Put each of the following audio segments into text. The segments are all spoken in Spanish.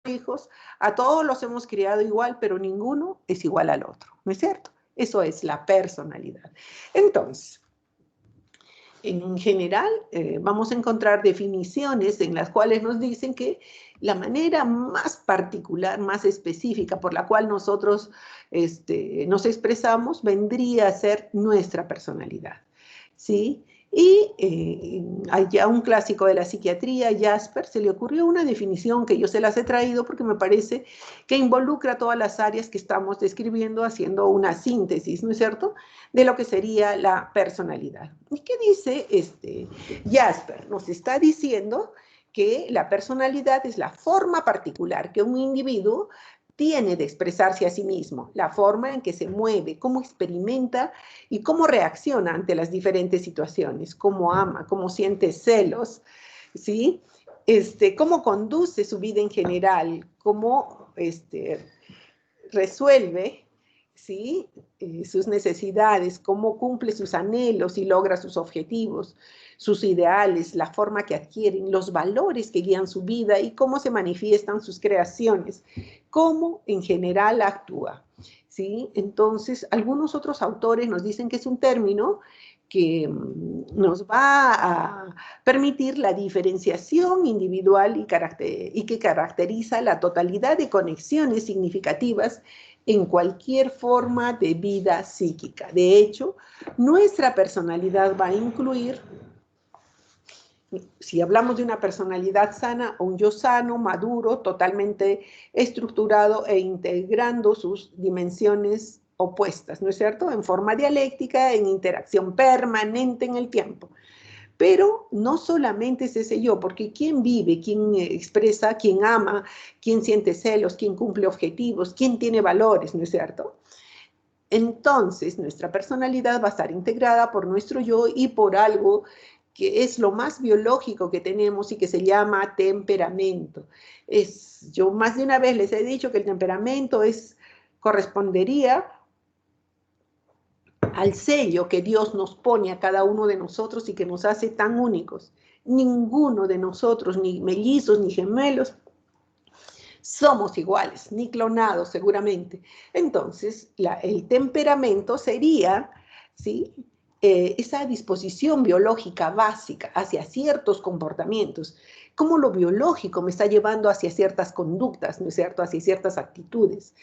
hijos, a todos los hemos criado igual, pero ninguno es igual al otro, ¿no es cierto? Eso es la personalidad. Entonces, en general, vamos a encontrar definiciones en las cuales nos dicen que la manera más particular, más específica por la cual nosotros nos expresamos vendría a ser nuestra personalidad, ¿sí? Y allá un clásico de la psiquiatría, Jasper, se le ocurrió una definición que yo se las he traído porque me parece que involucra todas las áreas que estamos describiendo, haciendo una síntesis, ¿no es cierto?, de lo que sería la personalidad. ¿Y qué dice Jasper? Nos está diciendo que la personalidad es la forma particular que un individuo tiene de expresarse a sí mismo, la forma en que se mueve, cómo experimenta y cómo reacciona ante las diferentes situaciones, cómo ama, cómo siente celos, ¿sí? Cómo conduce su vida en general, cómo resuelve, ¿sí? Sus necesidades, cómo cumple sus anhelos y logra sus objetivos, sus ideales, la forma que adquieren, los valores que guían su vida y cómo se manifiestan sus creaciones, cómo en general actúa, ¿sí? Entonces, algunos otros autores nos dicen que es un término que nos va a permitir la diferenciación individual y que caracteriza la totalidad de conexiones significativas en cualquier forma de vida psíquica. De hecho, nuestra personalidad va a incluir, si hablamos de una personalidad sana, un yo sano, maduro, totalmente estructurado e integrando sus dimensiones opuestas, ¿no es cierto?, en forma dialéctica, en interacción permanente en el tiempo. Pero no solamente es ese yo, porque ¿quién vive, quién expresa, quién ama, quién siente celos, quién cumple objetivos, quién tiene valores, ¿no es cierto? Entonces, nuestra personalidad va a estar integrada por nuestro yo y por algo que es lo más biológico que tenemos y que se llama temperamento. Yo más de una vez les he dicho que el temperamento correspondería al sello que Dios nos pone a cada uno de nosotros y que nos hace tan únicos. Ninguno de nosotros, ni mellizos, ni gemelos, somos iguales, ni clonados seguramente. Entonces, el temperamento sería, ¿sí?, esa disposición biológica básica hacia ciertos comportamientos, cómo lo biológico me está llevando hacia ciertas conductas, ¿no es cierto?, hacia ciertas actitudes,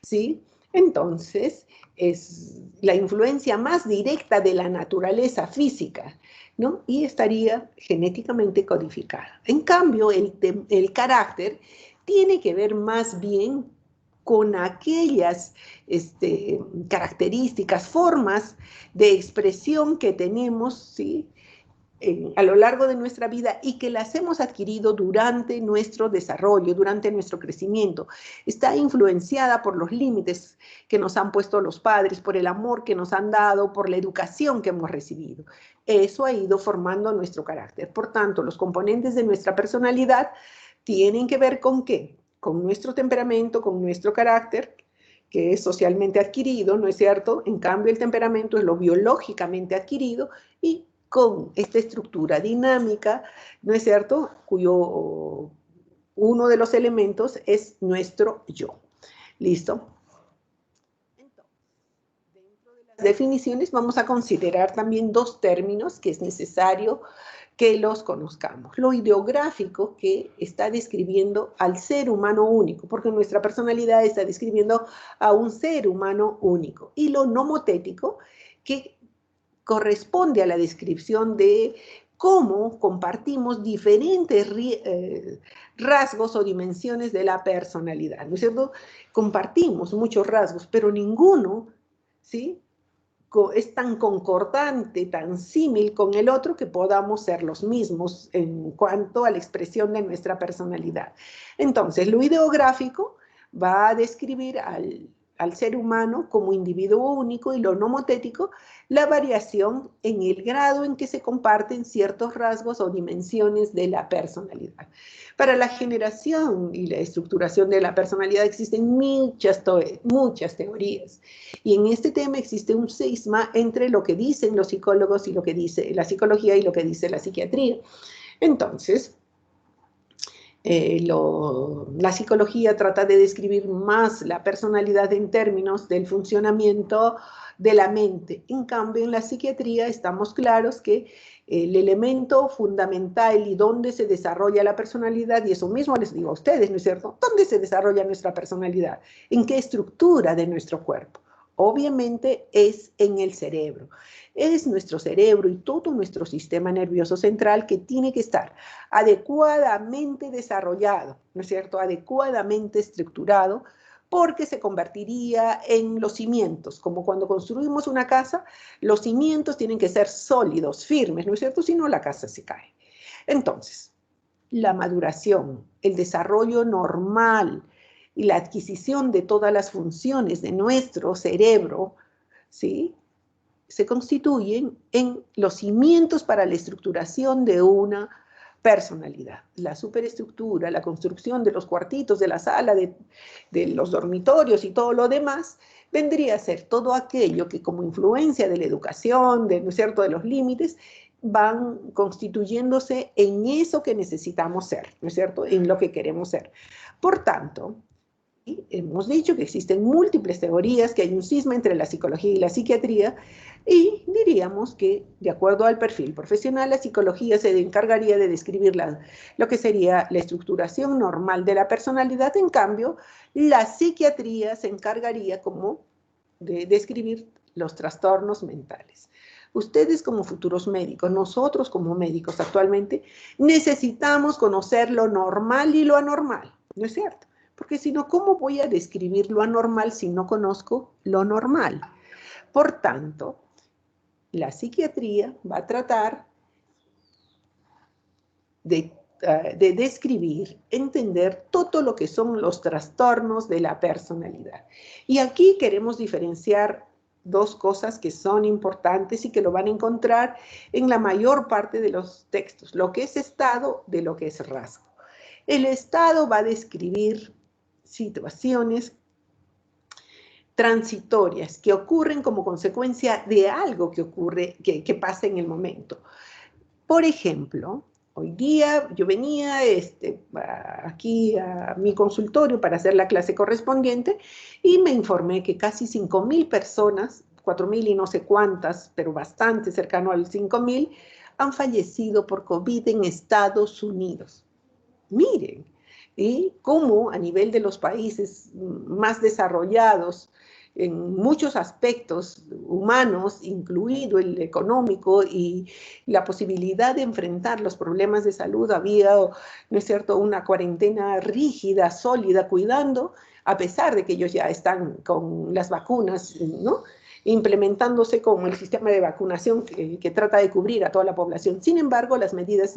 ¿sí? Entonces, es la influencia más directa de la naturaleza física, ¿no? Y estaría genéticamente codificada. En cambio, el carácter tiene que ver más bien con aquellas características, formas de expresión que tenemos, ¿sí?, a lo largo de nuestra vida y que las hemos adquirido durante nuestro desarrollo, durante nuestro crecimiento. Está influenciada por los límites que nos han puesto los padres, por el amor que nos han dado, por la educación que hemos recibido. Eso ha ido formando nuestro carácter. Por tanto, los componentes de nuestra personalidad tienen que ver ¿con qué? Con nuestro temperamento, con nuestro carácter, que es socialmente adquirido, ¿no es cierto? En cambio, el temperamento es lo biológicamente adquirido y con esta estructura dinámica, ¿no es cierto?, cuyo uno de los elementos es nuestro yo. ¿Listo? Entonces, dentro de las definiciones vamos a considerar también dos términos que es necesario que los conozcamos. Lo ideográfico, que está describiendo al ser humano único, porque nuestra personalidad está describiendo a un ser humano único. Y lo nomotético, que corresponde a la descripción de cómo compartimos diferentes rasgos o dimensiones de la personalidad, ¿no es cierto? Compartimos muchos rasgos, pero ninguno, ¿sí?, es tan concordante, tan símil con el otro que podamos ser los mismos en cuanto a la expresión de nuestra personalidad. Entonces, lo ideográfico va a describir al ser humano como individuo único y lo nomotético, la variación en el grado en que se comparten ciertos rasgos o dimensiones de la personalidad. Para la generación y la estructuración de la personalidad existen muchas teorías. Y en este tema existe un cisma entre lo que dicen los psicólogos y lo que dice la psicología y lo que dice la psiquiatría. Entonces, La psicología trata de describir más la personalidad en términos del funcionamiento de la mente. En cambio, en la psiquiatría estamos claros que el elemento fundamental y dónde se desarrolla la personalidad, y eso mismo les digo a ustedes, ¿no es cierto? ¿Dónde se desarrolla nuestra personalidad? ¿En qué estructura de nuestro cuerpo? Obviamente es en el cerebro. Es nuestro cerebro y todo nuestro sistema nervioso central que tiene que estar adecuadamente desarrollado, ¿no es cierto? Adecuadamente estructurado, porque se convertiría en los cimientos, como cuando construimos una casa, los cimientos tienen que ser sólidos, firmes, ¿no es cierto? Si no, la casa se cae. Entonces, la maduración, el desarrollo normal y la adquisición de todas las funciones de nuestro cerebro, ¿sí?, se constituyen en los cimientos para la estructuración de una personalidad. La superestructura, la construcción de los cuartitos, de la sala, de los dormitorios y todo lo demás, vendría a ser todo aquello que como influencia de la educación, ¿no es cierto?, de los límites, van constituyéndose en eso que necesitamos ser, ¿no es cierto?, en lo que queremos ser. Por tanto, hemos dicho que existen múltiples teorías, que hay un cisma entre la psicología y la psiquiatría, y diríamos que, de acuerdo al perfil profesional, la psicología se encargaría de describir lo que sería la estructuración normal de la personalidad. En cambio, la psiquiatría se encargaría como de describir los trastornos mentales. Ustedes como futuros médicos, nosotros como médicos actualmente, necesitamos conocer lo normal y lo anormal, ¿no es cierto? Porque si no, ¿cómo voy a describir lo anormal si no conozco lo normal? Por tanto, la psiquiatría va a tratar de describir, entender todo lo que son los trastornos de la personalidad. Y aquí queremos diferenciar dos cosas que son importantes y que lo van a encontrar en la mayor parte de los textos, lo que es estado de lo que es rasgo. El estado va a describir situaciones transitorias que ocurren como consecuencia de algo que ocurre, que pasa en el momento. Por ejemplo, hoy día yo venía aquí a mi consultorio para hacer la clase correspondiente y me informé que casi 5.000 personas, 4.000 y no sé cuántas, pero bastante cercano al 5.000, han fallecido por COVID en Estados Unidos. Miren, y cómo a nivel de los países más desarrollados en muchos aspectos humanos, incluido el económico y la posibilidad de enfrentar los problemas de salud, había, ¿no es cierto?, una cuarentena rígida, sólida, cuidando, a pesar de que ellos ya están con las vacunas, ¿no?, implementándose con el sistema de vacunación que trata de cubrir a toda la población. Sin embargo, las medidas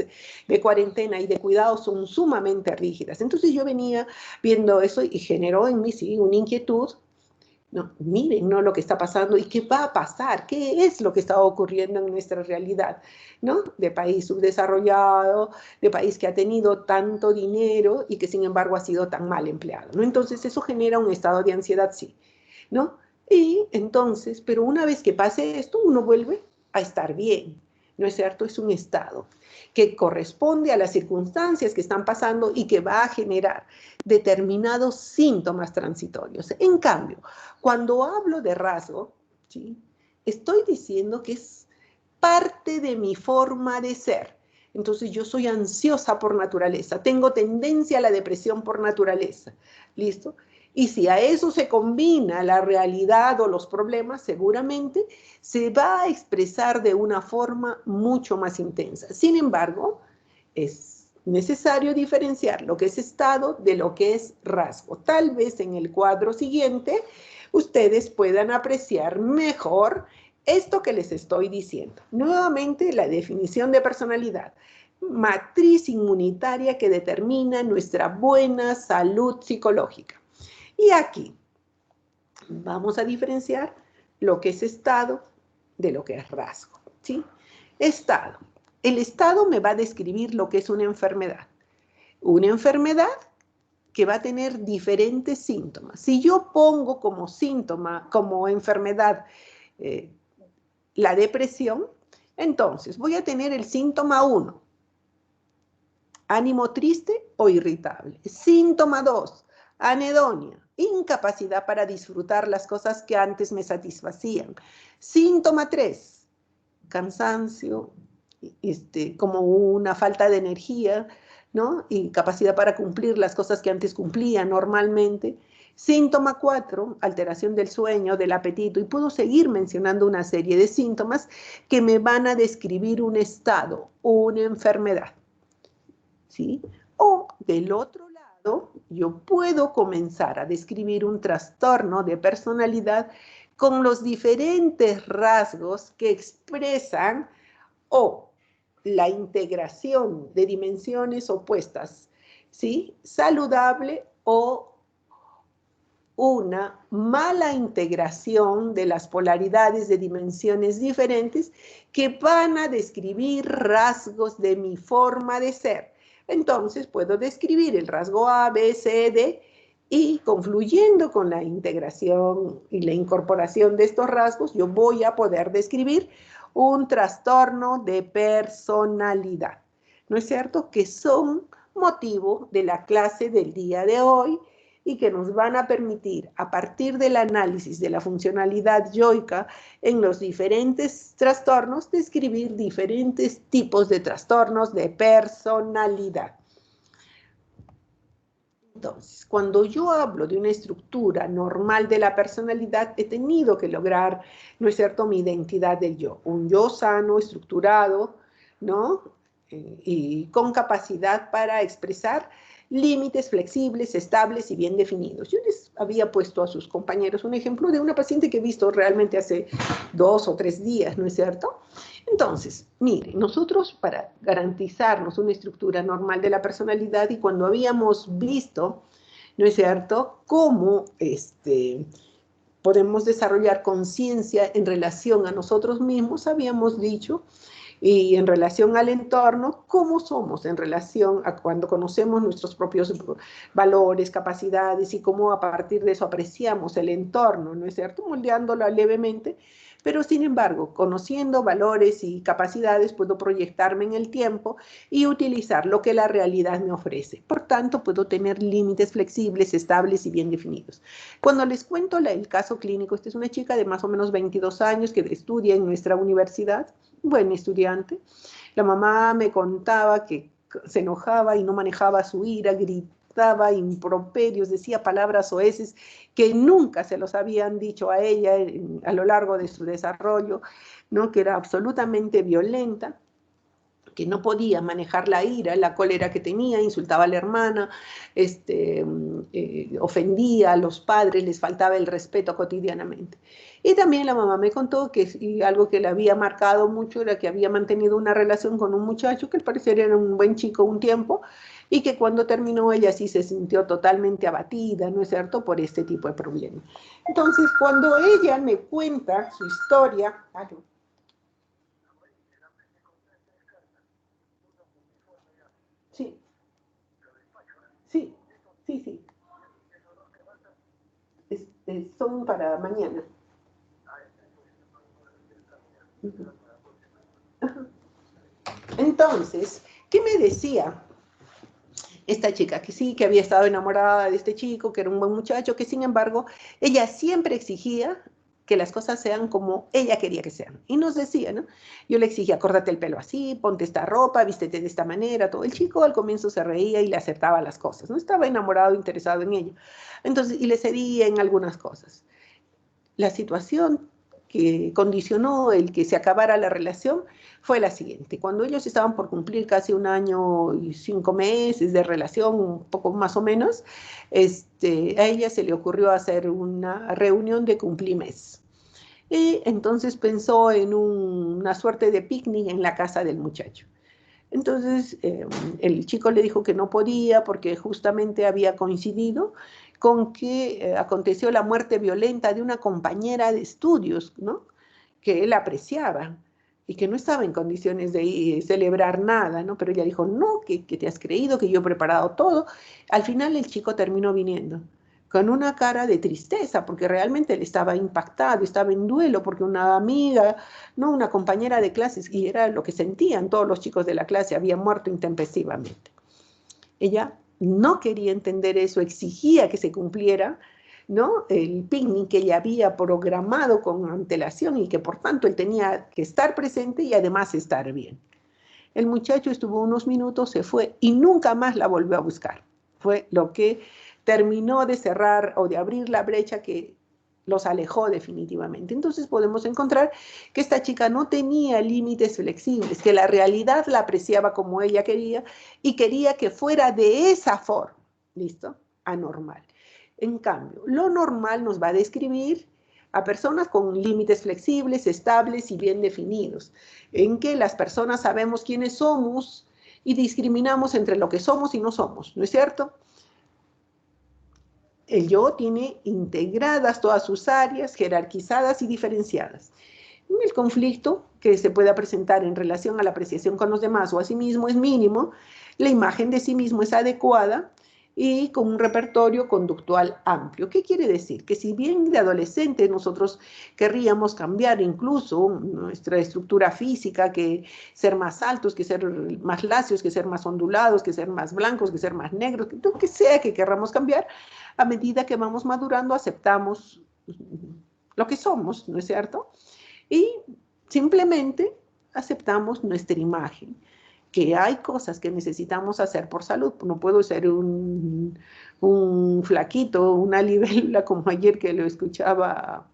de cuarentena y de cuidado son sumamente rígidas. Entonces yo venía viendo eso y generó en mí, sí, una inquietud. No, miren, ¿no?, lo que está pasando y qué va a pasar, qué es lo que está ocurriendo en nuestra realidad, ¿no?, de país subdesarrollado, de país que ha tenido tanto dinero y que sin embargo ha sido tan mal empleado, ¿no? Entonces eso genera un estado de ansiedad, sí, ¿no? Y entonces, pero una vez que pase esto, uno vuelve a estar bien, ¿no es cierto? Es un estado que corresponde a las circunstancias que están pasando y que va a generar determinados síntomas transitorios. En cambio, cuando hablo de rasgo, ¿sí?, estoy diciendo que es parte de mi forma de ser. Entonces yo soy ansiosa por naturaleza, tengo tendencia a la depresión por naturaleza, ¿listo? Y si a eso se combina la realidad o los problemas, seguramente se va a expresar de una forma mucho más intensa. Sin embargo, es necesario diferenciar lo que es estado de lo que es rasgo. Tal vez en el cuadro siguiente ustedes puedan apreciar mejor esto que les estoy diciendo. Nuevamente, la definición de personalidad: matriz inmunitaria que determina nuestra buena salud psicológica. Y aquí vamos a diferenciar lo que es estado de lo que es rasgo, ¿sí? Estado. El estado me va a describir lo que es una enfermedad. Una enfermedad que va a tener diferentes síntomas. Si yo pongo como síntoma, como enfermedad, la depresión, entonces voy a tener el síntoma 1. ánimo triste o irritable. Síntoma 2, anedonia, incapacidad para disfrutar las cosas que antes me satisfacían. Síntoma 3, cansancio, como una falta de energía, ¿no? Incapacidad para cumplir las cosas que antes cumplía normalmente. Síntoma 4, alteración del sueño, del apetito, y puedo seguir mencionando una serie de síntomas que me van a describir un estado, una enfermedad, ¿sí? O del otro lado, yo puedo comenzar a describir un trastorno de personalidad con los diferentes rasgos que expresan o la integración de dimensiones opuestas, ¿sí? Saludable o una mala integración de las polaridades de dimensiones diferentes que van a describir rasgos de mi forma de ser. Entonces puedo describir el rasgo A, B, C, D y confluyendo con la integración y la incorporación de estos rasgos, yo voy a poder describir un trastorno de personalidad. ¿No es cierto? Que son motivo de la clase del día de hoy y que nos van a permitir, a partir del análisis de la funcionalidad yoica en los diferentes trastornos, describir diferentes tipos de trastornos de personalidad. Entonces, cuando yo hablo de una estructura normal de la personalidad, he tenido que lograr, ¿no es cierto?, mi identidad del yo. Un yo sano, estructurado, ¿no? Y con capacidad para expresar límites flexibles, estables y bien definidos. Yo les había puesto a sus compañeros un ejemplo de una paciente que he visto realmente hace 2 o 3 días, ¿no es cierto? Entonces, mire, nosotros para garantizarnos una estructura normal de la personalidad y cuando habíamos visto, ¿no es cierto?, cómo podemos desarrollar conciencia en relación a nosotros mismos, habíamos dicho, y en relación al entorno, cómo somos en relación a cuando conocemos nuestros propios valores, capacidades y cómo a partir de eso apreciamos el entorno, ¿no es cierto?, moldeándolo levemente. Pero sin embargo, conociendo valores y capacidades, puedo proyectarme en el tiempo y utilizar lo que la realidad me ofrece. Por tanto, puedo tener límites flexibles, estables y bien definidos. Cuando les cuento el caso clínico, esta es una chica de más o menos 22 años que estudia en nuestra universidad, buen estudiante. La mamá me contaba que se enojaba y no manejaba su ira, gritaba improperios, decía palabras soeces que nunca se los habían dicho a ella a lo largo de su desarrollo, ¿no? Que era absolutamente violenta, que no podía manejar la ira, la cólera que tenía, insultaba a la hermana, ofendía a los padres, les faltaba el respeto cotidianamente. Y también la mamá me contó que algo que le había marcado mucho era que había mantenido una relación con un muchacho que al parecer era un buen chico un tiempo y que cuando terminó ella sí se sintió totalmente abatida, ¿no es cierto?, por este tipo de problemas. Entonces, cuando ella me cuenta su historia, sí, sí, sí, sí. Son para mañana. Entonces, ¿qué me decía esta chica? Que sí, que había estado enamorada de este chico, que era un buen muchacho, que sin embargo, ella siempre exigía que las cosas sean como ella quería que sean. Y nos decía, ¿no? Yo le exigía, córtate el pelo así, ponte esta ropa, vístete de esta manera, todo. El chico al comienzo se reía y le aceptaba las cosas, no estaba enamorado, interesado en ella. Entonces, y le cedía en algunas cosas. La situación que condicionó el que se acabara la relación fue la siguiente. Cuando ellos estaban por cumplir casi 1 año y 5 meses de relación, un poco más o menos, a ella se le ocurrió hacer una reunión de cumplimés. Y entonces pensó en una suerte de picnic en la casa del muchacho. Entonces el chico le dijo que no podía porque justamente había coincidido con que aconteció la muerte violenta de una compañera de estudios, ¿no?, que él apreciaba y que no estaba en condiciones de celebrar nada, ¿no? Pero ella dijo, no, que te has creído, que yo he preparado todo. Al final el chico terminó viniendo con una cara de tristeza, porque realmente él estaba impactado, estaba en duelo, porque una amiga, no, una compañera de clases, y era lo que sentían todos los chicos de la clase, había muerto intempestivamente. Ella no quería entender eso, exigía que se cumpliera, ¿no?, el picnic que ella había programado con antelación y que por tanto él tenía que estar presente y además estar bien. El muchacho estuvo unos minutos, se fue y nunca más la volvió a buscar. Fue lo que terminó de cerrar o de abrir la brecha que los alejó definitivamente. Entonces podemos encontrar que esta chica no tenía límites flexibles, que la realidad la apreciaba como ella quería y quería que fuera de esa forma, ¿listo?, anormal. En cambio, lo normal nos va a describir a personas con límites flexibles, estables y bien definidos, en que las personas sabemos quiénes somos y discriminamos entre lo que somos y no somos, ¿no es cierto? El yo tiene integradas todas sus áreas, jerarquizadas y diferenciadas. El conflicto que se pueda presentar en relación a la apreciación con los demás o a sí mismo es mínimo, la imagen de sí mismo es adecuada y con un repertorio conductual amplio. ¿Qué quiere decir? Que si bien de adolescente nosotros querríamos cambiar incluso nuestra estructura física, que ser más altos, que ser más lacios, que ser más ondulados, que ser más blancos, que ser más negros, lo que sea que querramos cambiar, a medida que vamos madurando aceptamos lo que somos, ¿no es cierto? Y simplemente aceptamos nuestra imagen, que hay cosas que necesitamos hacer por salud. No puedo ser un flaquito, una libélula como ayer que lo escuchaba.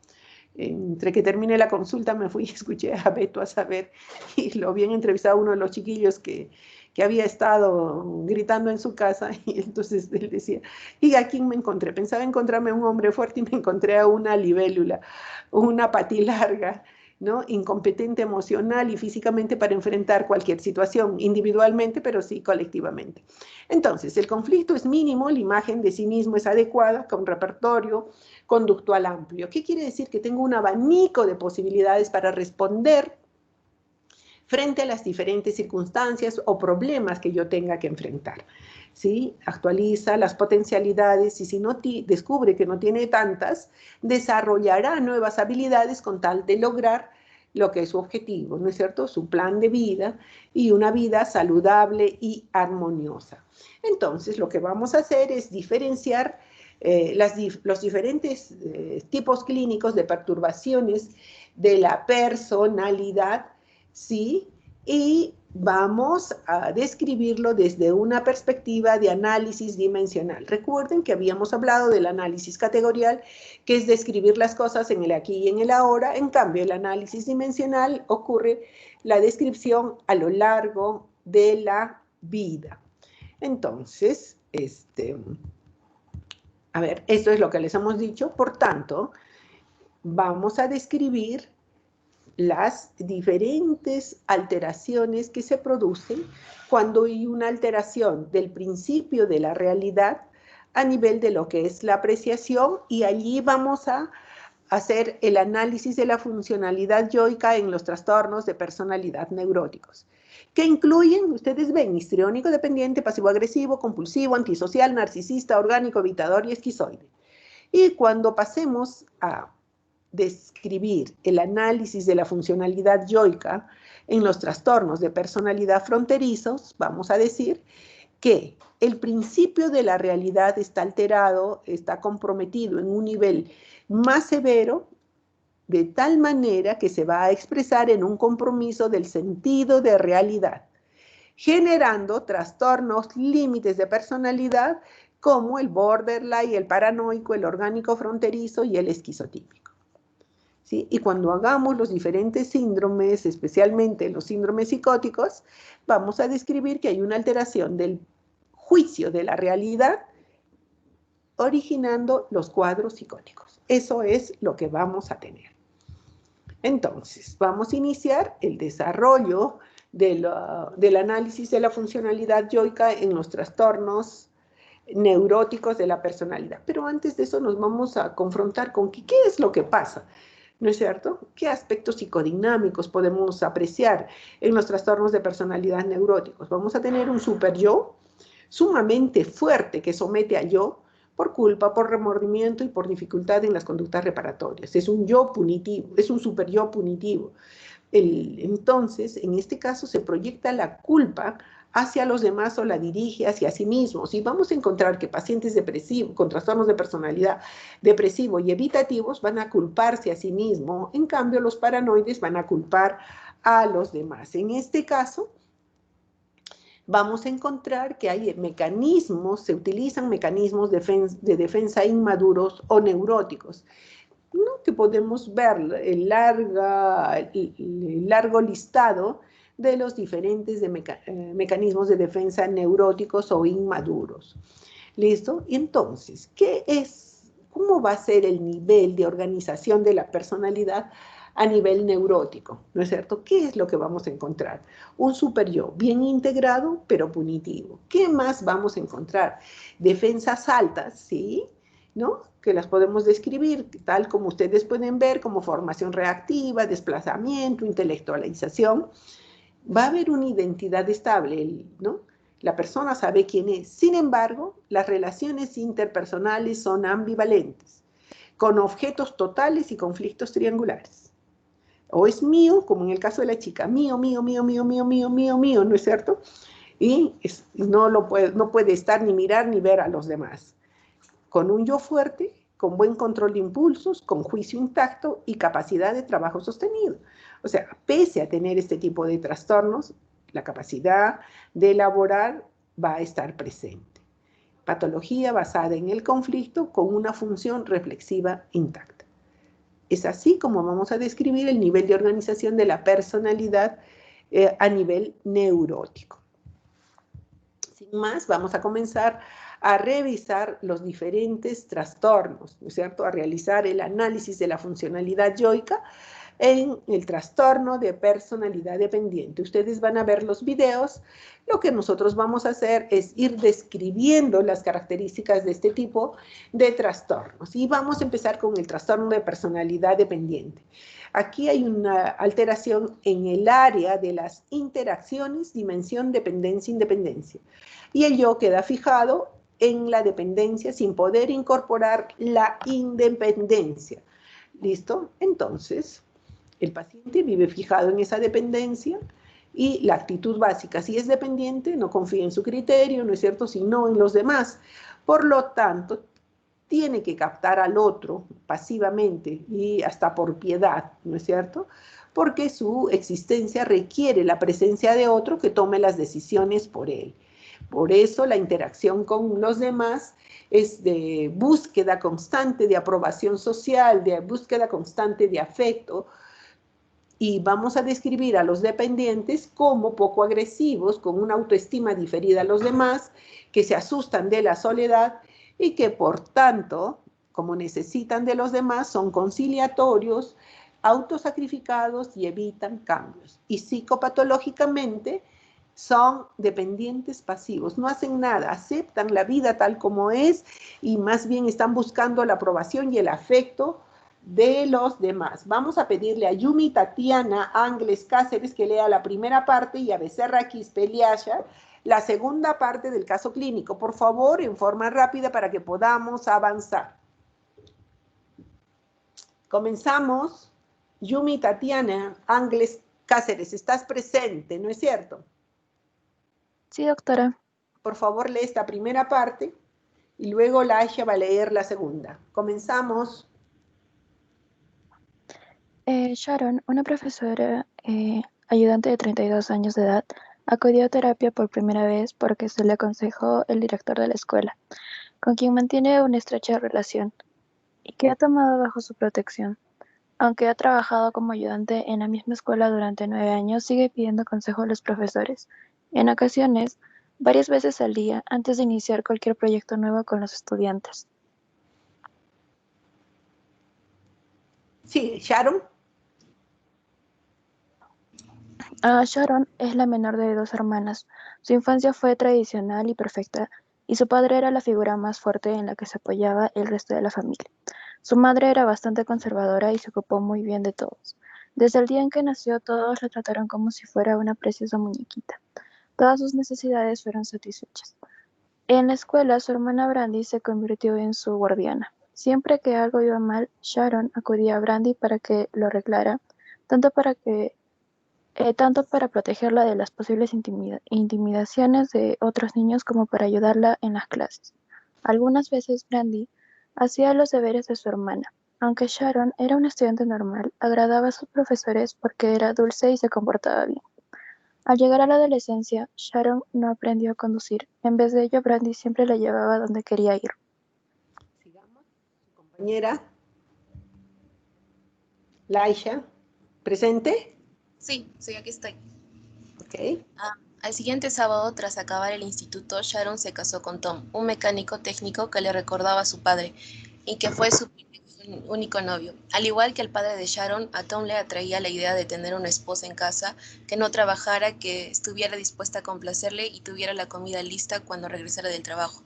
Entre que terminé la consulta me fui y escuché a Beto a saber y lo habían entrevistado a uno de los chiquillos que había estado gritando en su casa y entonces él decía, ¿y a quién me encontré? Pensaba encontrarme a un hombre fuerte y me encontré a una libélula, una patilarga, ¿no?, incompetente emocional y físicamente para enfrentar cualquier situación, individualmente, pero sí colectivamente. Entonces, el conflicto es mínimo, la imagen de sí mismo es adecuada, con repertorio conductual amplio. ¿Qué quiere decir? Que tengo un abanico de posibilidades para responder frente a las diferentes circunstancias o problemas que yo tenga que enfrentar. ¿Sí? Actualiza las potencialidades y si no descubre que no tiene tantas, desarrollará nuevas habilidades con tal de lograr lo que es su objetivo, ¿no es cierto?, su plan de vida y una vida saludable y armoniosa. Entonces, lo que vamos a hacer es diferenciar los diferentes tipos clínicos de perturbaciones de la personalidad, ¿sí? Y vamos a describirlo desde una perspectiva de análisis dimensional. Recuerden que habíamos hablado del análisis categorial, que es describir las cosas en el aquí y en el ahora. En cambio, el análisis dimensional ocurre la descripción a lo largo de la vida. Entonces, a ver, esto es lo que les hemos dicho. Por tanto, vamos a describir las diferentes alteraciones que se producen cuando hay una alteración del principio de la realidad a nivel de lo que es la apreciación, y allí vamos a hacer el análisis de la funcionalidad yoica en los trastornos de personalidad neuróticos, que incluyen, ustedes ven, histriónico dependiente, pasivo-agresivo, compulsivo, antisocial, narcisista, orgánico, evitador y esquizoide. Y cuando pasemos a describir el análisis de la funcionalidad yoica en los trastornos de personalidad fronterizos, vamos a decir que el principio de la realidad está alterado, está comprometido en un nivel más severo, de tal manera que se va a expresar en un compromiso del sentido de realidad, generando trastornos límites de personalidad como el borderline, el paranoico, el orgánico fronterizo y el esquizotípico. ¿Sí? Y cuando hagamos los diferentes síndromes, especialmente los síndromes psicóticos, vamos a describir que hay una alteración del juicio de la realidad originando los cuadros psicóticos. Eso es lo que vamos a tener. Entonces, vamos a iniciar el desarrollo del análisis de la funcionalidad yoica en los trastornos neuróticos de la personalidad. Pero antes de eso nos vamos a confrontar con qué es lo que pasa, ¿no es cierto? ¿Qué aspectos psicodinámicos podemos apreciar en los trastornos de personalidad neuróticos? Vamos a tener un super yo sumamente fuerte que somete a yo por culpa, por remordimiento y por dificultad en las conductas reparatorias. Es un yo punitivo, es un super yo punitivo. Entonces, en este caso se proyecta la culpa hacia los demás o la dirige hacia sí mismos. Y vamos a encontrar que pacientes depresivos, con trastornos de personalidad depresivo y evitativos van a culparse a sí mismos. En cambio, los paranoides van a culpar a los demás. En este caso, vamos a encontrar que hay mecanismos, se utilizan mecanismos de defensa inmaduros o neuróticos, ¿no? Que podemos ver el largo listado de los diferentes mecanismos de defensa neuróticos o inmaduros. ¿Listo? Y entonces, ¿cómo va a ser el nivel de organización de la personalidad a nivel neurótico? ¿No es cierto? ¿Qué es lo que vamos a encontrar? Un super yo bien integrado, pero punitivo. ¿Qué más vamos a encontrar? Defensas altas, ¿sí? ¿No? Que las podemos describir tal como ustedes pueden ver, como formación reactiva, desplazamiento, intelectualización. Va a haber una identidad estable, ¿no? La persona sabe quién es. Sin embargo, las relaciones interpersonales son ambivalentes, con objetos totales y conflictos triangulares. O es mío, como en el caso de la chica, mío, mío, mío, mío, mío, mío, mío, mío, ¿no es cierto? Y no puede estar ni mirar ni ver a los demás. Con un yo fuerte, con buen control de impulsos, con juicio intacto y capacidad de trabajo sostenido. O sea, pese a tener este tipo de trastornos, la capacidad de elaborar va a estar presente. Patología basada en el conflicto con una función reflexiva intacta. Es así como vamos a describir el nivel de organización de la personalidad a nivel neurótico. Sin más, vamos a comenzar a revisar los diferentes trastornos, ¿no es cierto? A realizar el análisis de la funcionalidad yoica en el trastorno de personalidad dependiente. Ustedes van a ver los videos. Lo que nosotros vamos a hacer es ir describiendo las características de este tipo de trastornos. Y vamos a empezar con el trastorno de personalidad dependiente. Aquí hay una alteración en el área de las interacciones, dimensión, dependencia, independencia. Y el yo queda fijado en la dependencia sin poder incorporar la independencia. ¿Listo? Entonces, el paciente vive fijado en esa dependencia y la actitud básica, si es dependiente, no confía en su criterio, ¿no es cierto?, sino en los demás. Por lo tanto, tiene que captar al otro pasivamente y hasta por piedad, ¿no es cierto?, porque su existencia requiere la presencia de otro que tome las decisiones por él. Por eso la interacción con los demás es de búsqueda constante de aprobación social, de búsqueda constante de afecto, y vamos a describir a los dependientes como poco agresivos, con una autoestima diferida a los demás, que se asustan de la soledad y que por tanto, como necesitan de los demás, son conciliatorios, autosacrificados y evitan cambios. Y psicopatológicamente son dependientes pasivos, no hacen nada, aceptan la vida tal como es y más bien están buscando la aprobación y el afecto de los demás. Vamos a pedirle a Yumi Tatiana Ángeles Cáceres que lea la primera parte y a Becerra Quispeliasha la segunda parte del caso clínico. Por favor, en forma rápida para que podamos avanzar. Comenzamos. Yumi Tatiana Ángeles Cáceres, estás presente, ¿no es cierto? Sí, doctora. Por favor, lee esta primera parte y luego la Aisha va a leer la segunda. Comenzamos. Sharon, una profesora ayudante de 32 años de edad, acudió a terapia por primera vez porque se le aconsejó el director de la escuela, con quien mantiene una estrecha relación y que ha tomado bajo su protección. Aunque ha trabajado como ayudante en la misma escuela durante 9 años, sigue pidiendo consejo a los profesores. En ocasiones, varias veces al día, antes de iniciar cualquier proyecto nuevo con los estudiantes. Sí, Sharon. Sharon es la menor de 2 hermanas. Su infancia fue tradicional y perfecta, y su padre era la figura más fuerte en la que se apoyaba el resto de la familia. Su madre era bastante conservadora y se ocupó muy bien de todos. Desde el día en que nació, todos la trataron como si fuera una preciosa muñequita. Todas sus necesidades fueron satisfechas. En la escuela, su hermana Brandy se convirtió en su guardiana. Siempre que algo iba mal, Sharon acudía a Brandy para que lo arreglara, tanto para que tanto para protegerla de las posibles intimidaciones de otros niños como para ayudarla en las clases. Algunas veces Brandy hacía los deberes de su hermana. Aunque Sharon era una estudiante normal, agradaba a sus profesores porque era dulce y se comportaba bien. Al llegar a la adolescencia, Sharon no aprendió a conducir. En vez de ello, Brandy siempre la llevaba donde quería ir. Sigamos. Su compañera, Laisha, ¿presente? Sí, aquí estoy. Ok. Al siguiente sábado, tras acabar el instituto, Sharon se casó con Tom, un mecánico técnico que le recordaba a su padre y que fue su único novio. Al igual que el padre de Sharon, a Tom le atraía la idea de tener una esposa en casa que no trabajara, que estuviera dispuesta a complacerle y tuviera la comida lista cuando regresara del trabajo.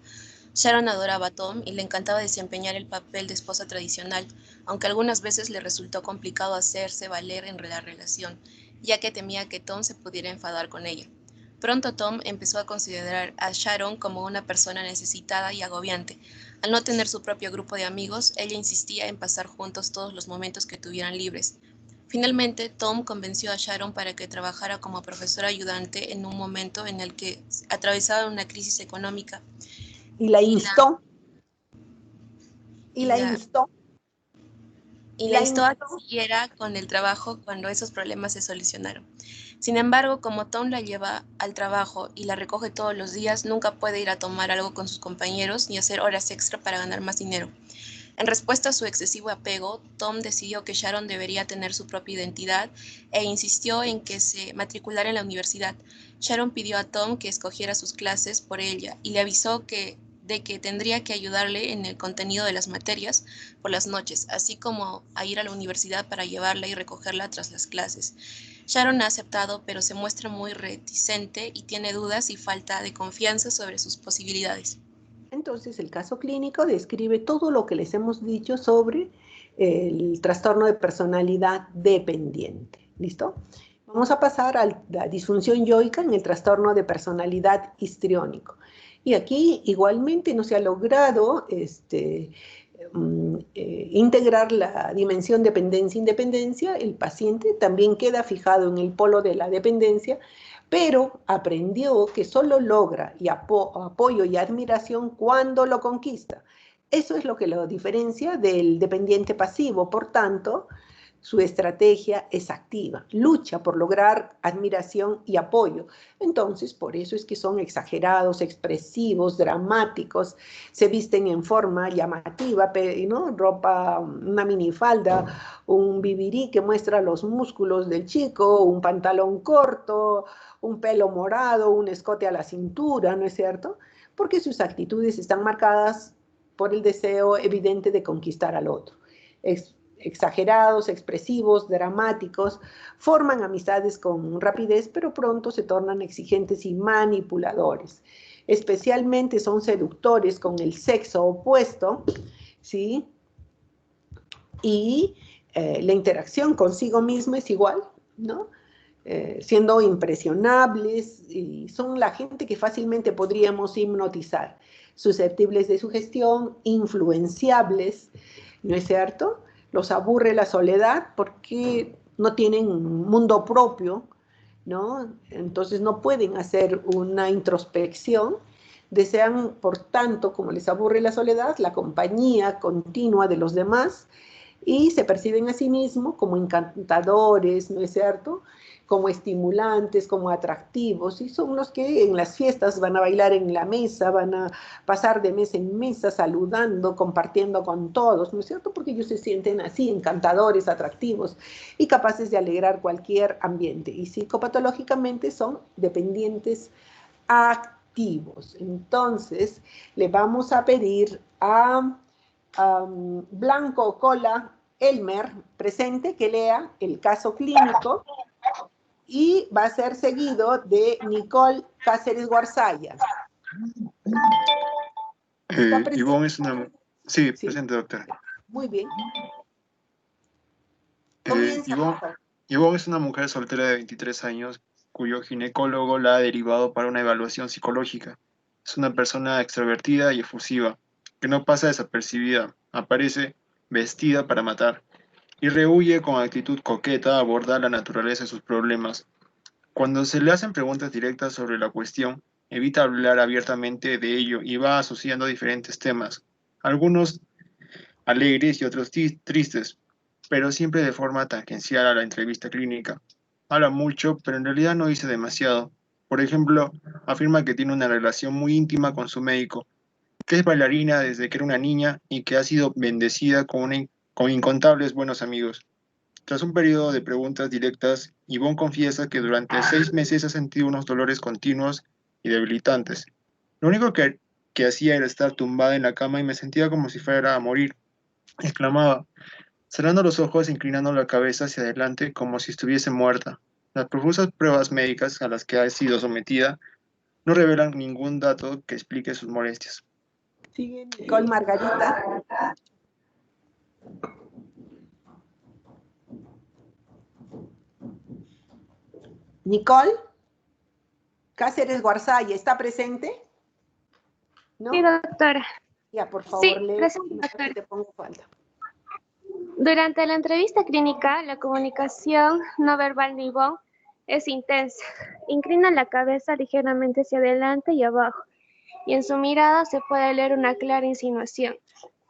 Sharon adoraba a Tom y le encantaba desempeñar el papel de esposa tradicional, aunque algunas veces le resultó complicado hacerse valer en la relación, ya que temía que Tom se pudiera enfadar con ella. Pronto Tom empezó a considerar a Sharon como una persona necesitada y agobiante. Al no tener su propio grupo de amigos, ella insistía en pasar juntos todos los momentos que tuvieran libres. Finalmente, Tom convenció a Sharon para que trabajara como profesora ayudante en un momento en el que atravesaba una crisis económica. Y la Y instó, y y la la, instó, y la la instó a que instó. siguiera con el trabajo cuando esos problemas se solucionaron. Sin embargo, como Tom la lleva al trabajo y la recoge todos los días, nunca puede ir a tomar algo con sus compañeros ni hacer horas extra para ganar más dinero. En respuesta a su excesivo apego, Tom decidió que Sharon debería tener su propia identidad e insistió en que se matriculara en la universidad. Sharon pidió a Tom que escogiera sus clases por ella y le avisó de que tendría que ayudarle en el contenido de las materias por las noches, así como a ir a la universidad para llevarla y recogerla tras las clases. Sharon ha aceptado, pero se muestra muy reticente y tiene dudas y falta de confianza sobre sus posibilidades. Entonces, el caso clínico describe todo lo que les hemos dicho sobre el trastorno de personalidad dependiente. ¿Listo? Vamos a pasar a la disfunción yoica en el trastorno de personalidad histriónico. Y aquí igualmente no se ha logrado integrar la dimensión dependencia-independencia. El paciente también queda fijado en el polo de la dependencia, pero aprendió que solo logra apoyo y admiración cuando lo conquista. Eso es lo que lo diferencia del dependiente pasivo. Por tanto, su estrategia es activa, lucha por lograr admiración y apoyo. Entonces, por eso es que son exagerados, expresivos, dramáticos, se visten en forma llamativa, ¿no? Ropa, una minifalda, un bibirí que muestra los músculos del chico, un pantalón corto, un pelo morado, un escote a la cintura, ¿no es cierto? Porque sus actitudes están marcadas por el deseo evidente de conquistar al otro. Exagerados, expresivos, dramáticos, forman amistades con rapidez, pero pronto se tornan exigentes y manipuladores. Especialmente son seductores con el sexo opuesto, ¿sí? Y la interacción consigo mismo es igual, ¿no? Siendo impresionables, y son la gente que fácilmente podríamos hipnotizar, susceptibles de sugestión, influenciables, ¿no es cierto? Los aburre la soledad porque no tienen un mundo propio, ¿no? Entonces no pueden hacer una introspección, desean, por tanto, como les aburre la soledad, la compañía continua de los demás, y se perciben a sí mismos como encantadores, ¿no es cierto?, como estimulantes, como atractivos, y son los que en las fiestas van a bailar en la mesa, van a pasar de mesa en mesa saludando, compartiendo con todos, ¿no es cierto?, porque ellos se sienten así, encantadores, atractivos y capaces de alegrar cualquier ambiente. Y psicopatológicamente son dependientes activos. Entonces, le vamos a pedir a Blanco Cola Elmer, presente, que lea el caso clínico, y va a ser seguido de Nicole Cáceres Guarzaya. ¿Está presente? Ivonne es una... Sí, Sí, presente, doctora. muy bien. Eh, Comienza, por Ivonne, favor. Ivonne es una mujer soltera de 23 años cuyo ginecólogo la ha derivado para una evaluación psicológica. Es una persona extrovertida y efusiva, que no pasa desapercibida, aparece vestida para matar y rehúye con actitud coqueta abordar la naturaleza de sus problemas, Cuando se le hacen preguntas directas sobre la cuestión, evita hablar abiertamente de ello y va asociando diferentes temas, algunos alegres y otros tristes, pero siempre de forma tangencial a la entrevista clínica. Habla mucho, pero en realidad no dice demasiado. Por ejemplo, afirma que tiene una relación muy íntima con su médico, que es bailarina desde que era una niña y que ha sido bendecida con incontables buenos amigos. Tras un periodo de preguntas directas, Yvonne confiesa que durante 6 meses ha sentido unos dolores continuos y debilitantes. Lo único que hacía era estar tumbada en la cama y me sentía como si fuera a morir, exclamaba, cerrando los ojos e inclinando la cabeza hacia adelante como si estuviese muerta. Las profusas pruebas médicas a las que ha sido sometida no revelan ningún dato que explique sus molestias. Sigue Nicole Margarita. Nicole Cáceres Guarzaya, ¿está presente? ¿No? Sí, doctora. Ya, por favor, Sí, lee. presente, doctora. Te pongo falta. Durante la entrevista clínica, la comunicación no verbal de Yvonne es intensa. Inclina la cabeza ligeramente hacia adelante y abajo, y en su mirada se puede leer una clara insinuación.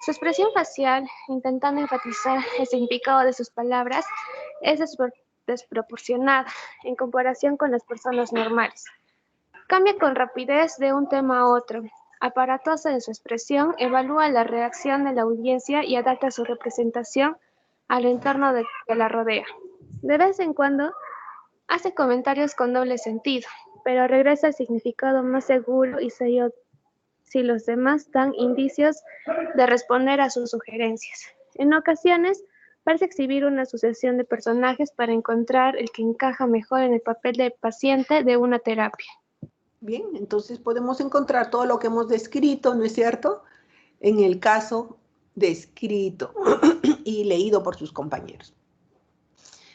Su expresión facial, intentando enfatizar el significado de sus palabras, es desproporcionada en comparación con las personas normales. Cambia con rapidez de un tema a otro. Aparatosa en su expresión, evalúa la reacción de la audiencia y adapta su representación al entorno que la rodea. De vez en cuando hace comentarios con doble sentido, pero regresa al significado más seguro y serio si los demás dan indicios de responder a sus sugerencias. En ocasiones, parece exhibir una sucesión de personajes para encontrar el que encaja mejor en el papel de paciente de una terapia. Bien, entonces podemos encontrar todo lo que hemos descrito, ¿no es cierto?, en el caso descrito y leído por sus compañeros.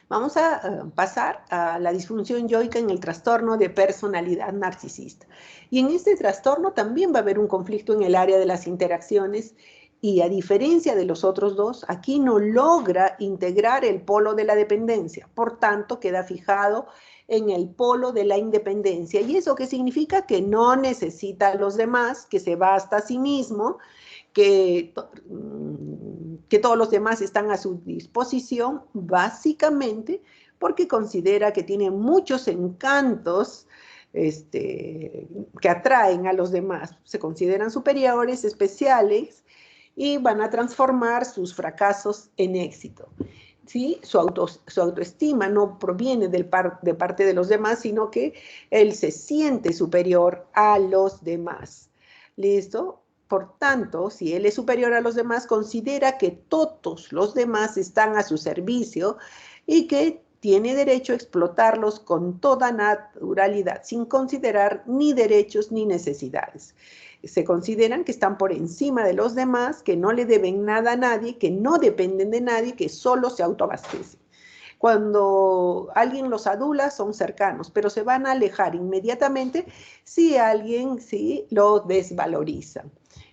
Vamos a pasar a la disfunción yoica en el trastorno de personalidad narcisista. Y en este trastorno también va a haber un conflicto en el área de las interacciones y a diferencia de los otros dos, aquí no logra integrar el polo de la dependencia. Por tanto, queda fijado en el polo de la independencia. ¿Y eso qué significa? Que no necesita a los demás, que se basta a sí mismo, que todos los demás están a su disposición, básicamente porque considera que tiene muchos encantos que atraen a los demás. Se consideran superiores, especiales, y van a transformar sus fracasos en éxito. ¿Sí? Su autoestima no proviene de parte de los demás, sino que él se siente superior a los demás. ¿Listo? Por tanto, si él es superior a los demás, considera que todos los demás están a su servicio y que tiene derecho a explotarlos con toda naturalidad, sin considerar ni derechos ni necesidades. Se consideran que están por encima de los demás, que no le deben nada a nadie, que no dependen de nadie, que solo se autoabastecen. Cuando alguien los adula, son cercanos, pero se van a alejar inmediatamente si alguien lo desvaloriza.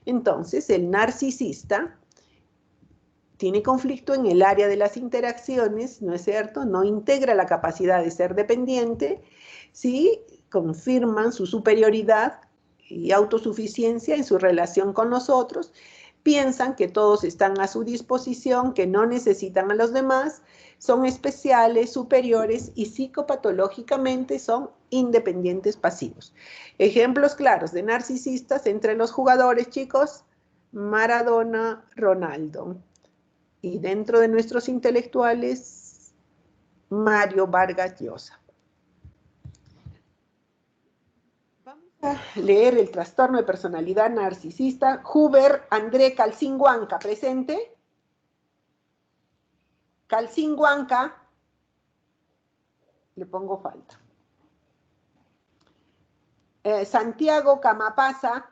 Entonces, el narcisista tiene conflicto en el área de las interacciones, ¿no es cierto? No integra la capacidad de ser dependiente, ¿sí? Confirman su superioridad y autosuficiencia en su relación con los otros, piensan que todos están a su disposición, que no necesitan a los demás, son especiales, superiores y psicopatológicamente son independientes pasivos. Ejemplos claros de narcisistas entre los jugadores, chicos: Maradona, Ronaldo. Y dentro de nuestros intelectuales, Mario Vargas Llosa. Vamos a leer el trastorno de personalidad narcisista. Huber André Calcín Huanca, ¿presente? Calcín Huanca, le pongo falta. Santiago Camapasa.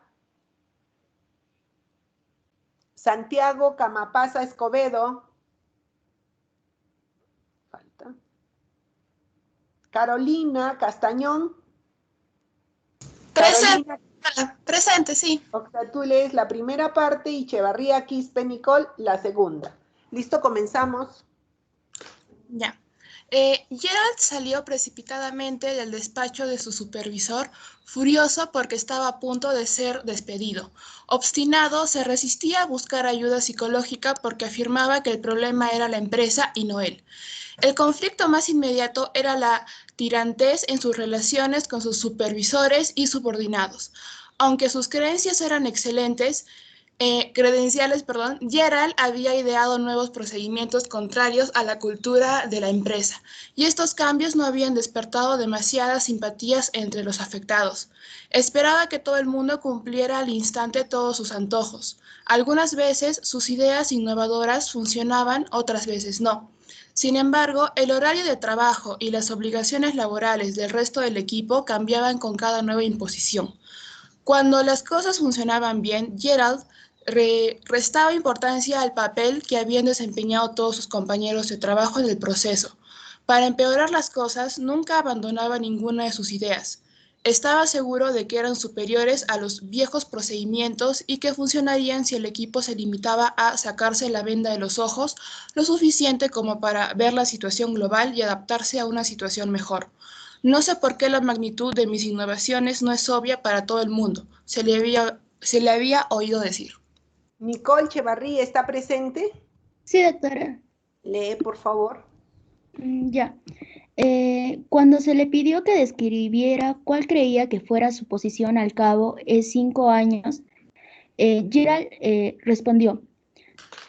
Santiago Camapasa Escobedo. Falta. Carolina Castañón. Presente, presente, sí. O sea, tú lees la primera parte y Echevarría Quispe Nicole la segunda. ¿Listo? Comenzamos. Ya. Gerald salió precipitadamente del despacho de su supervisor, furioso porque estaba a punto de ser despedido. Obstinado, se resistía a buscar ayuda psicológica porque afirmaba que el problema era la empresa y no él. El conflicto más inmediato era la tirantez en sus relaciones con sus supervisores y subordinados. Aunque sus creencias eran excelentes, Gerald había ideado nuevos procedimientos contrarios a la cultura de la empresa, y estos cambios no habían despertado demasiadas simpatías entre los afectados. Esperaba que todo el mundo cumpliera al instante todos sus antojos. Algunas veces sus ideas innovadoras funcionaban, otras veces no. Sin embargo, el horario de trabajo y las obligaciones laborales del resto del equipo cambiaban con cada nueva imposición. Cuando las cosas funcionaban bien, Gerald restaba importancia al papel que habían desempeñado todos sus compañeros de trabajo en el proceso. Para empeorar las cosas, nunca abandonaba ninguna de sus ideas. Estaba seguro de que eran superiores a los viejos procedimientos y que funcionarían si el equipo se limitaba a sacarse la venda de los ojos lo suficiente como para ver la situación global y adaptarse a una situación mejor. No sé por qué la magnitud de mis innovaciones no es obvia para todo el mundo, se le había oído decir. Nicole Chevarría, ¿está presente? Sí, doctora. Lee, por favor. Ya. Cuando se le pidió que describiera cuál creía que fuera su posición al cabo de 5 años, Gerald respondió: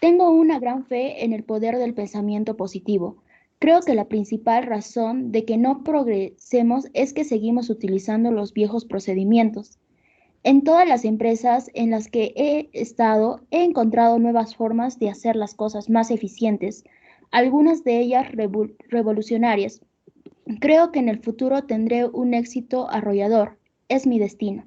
tengo una gran fe en el poder del pensamiento positivo. Creo que la principal razón de que no progresemos es que seguimos utilizando los viejos procedimientos. En todas las empresas en las que he estado, he encontrado nuevas formas de hacer las cosas más eficientes, algunas de ellas revolucionarias. Creo que en el futuro tendré un éxito arrollador. Es mi destino.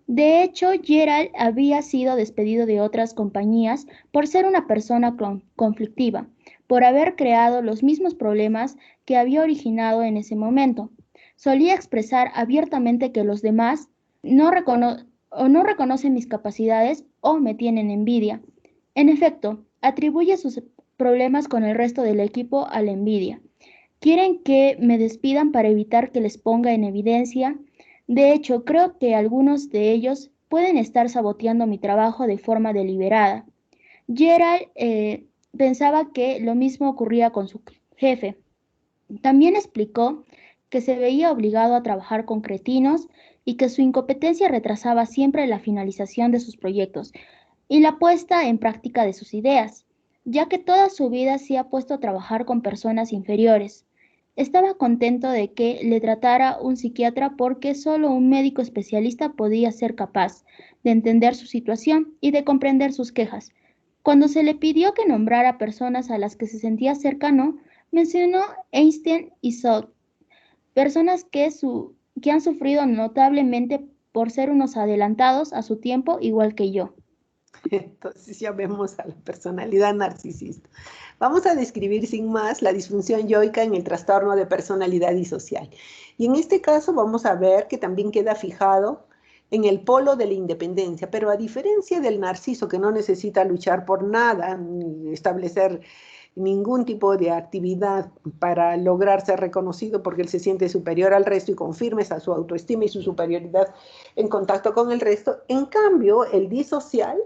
De hecho, Gerald había sido despedido de otras compañías por ser una persona conflictiva, por haber creado los mismos problemas que había originado en ese momento. Solía expresar abiertamente que los demás no reconocen mis capacidades o me tienen envidia. En efecto, atribuye sus problemas con el resto del equipo a la envidia. Quieren que me despidan para evitar que les ponga en evidencia. De hecho, creo que algunos de ellos pueden estar saboteando mi trabajo de forma deliberada. Gerald pensaba que lo mismo ocurría con su jefe. También explicó que se veía obligado a trabajar con cretinos y que su incompetencia retrasaba siempre la finalización de sus proyectos y la puesta en práctica de sus ideas, ya que toda su vida se ha puesto a trabajar con personas inferiores. Estaba contento de que le tratara un psiquiatra porque solo un médico especialista podía ser capaz de entender su situación y de comprender sus quejas. Cuando se le pidió que nombrara personas a las que se sentía cercano, mencionó Einstein y Salk, personas que han sufrido notablemente por ser unos adelantados a su tiempo igual que yo. Entonces ya vemos a la personalidad narcisista. Vamos a describir sin más la disfunción yoica en el trastorno de personalidad disocial. Y en este caso vamos a ver que también queda fijado en el polo de la independencia, pero a diferencia del narciso que no necesita luchar por nada, ni establecer ningún tipo de actividad para lograr ser reconocido porque él se siente superior al resto y con firmeza su autoestima y su superioridad en contacto con el resto, en cambio el disocial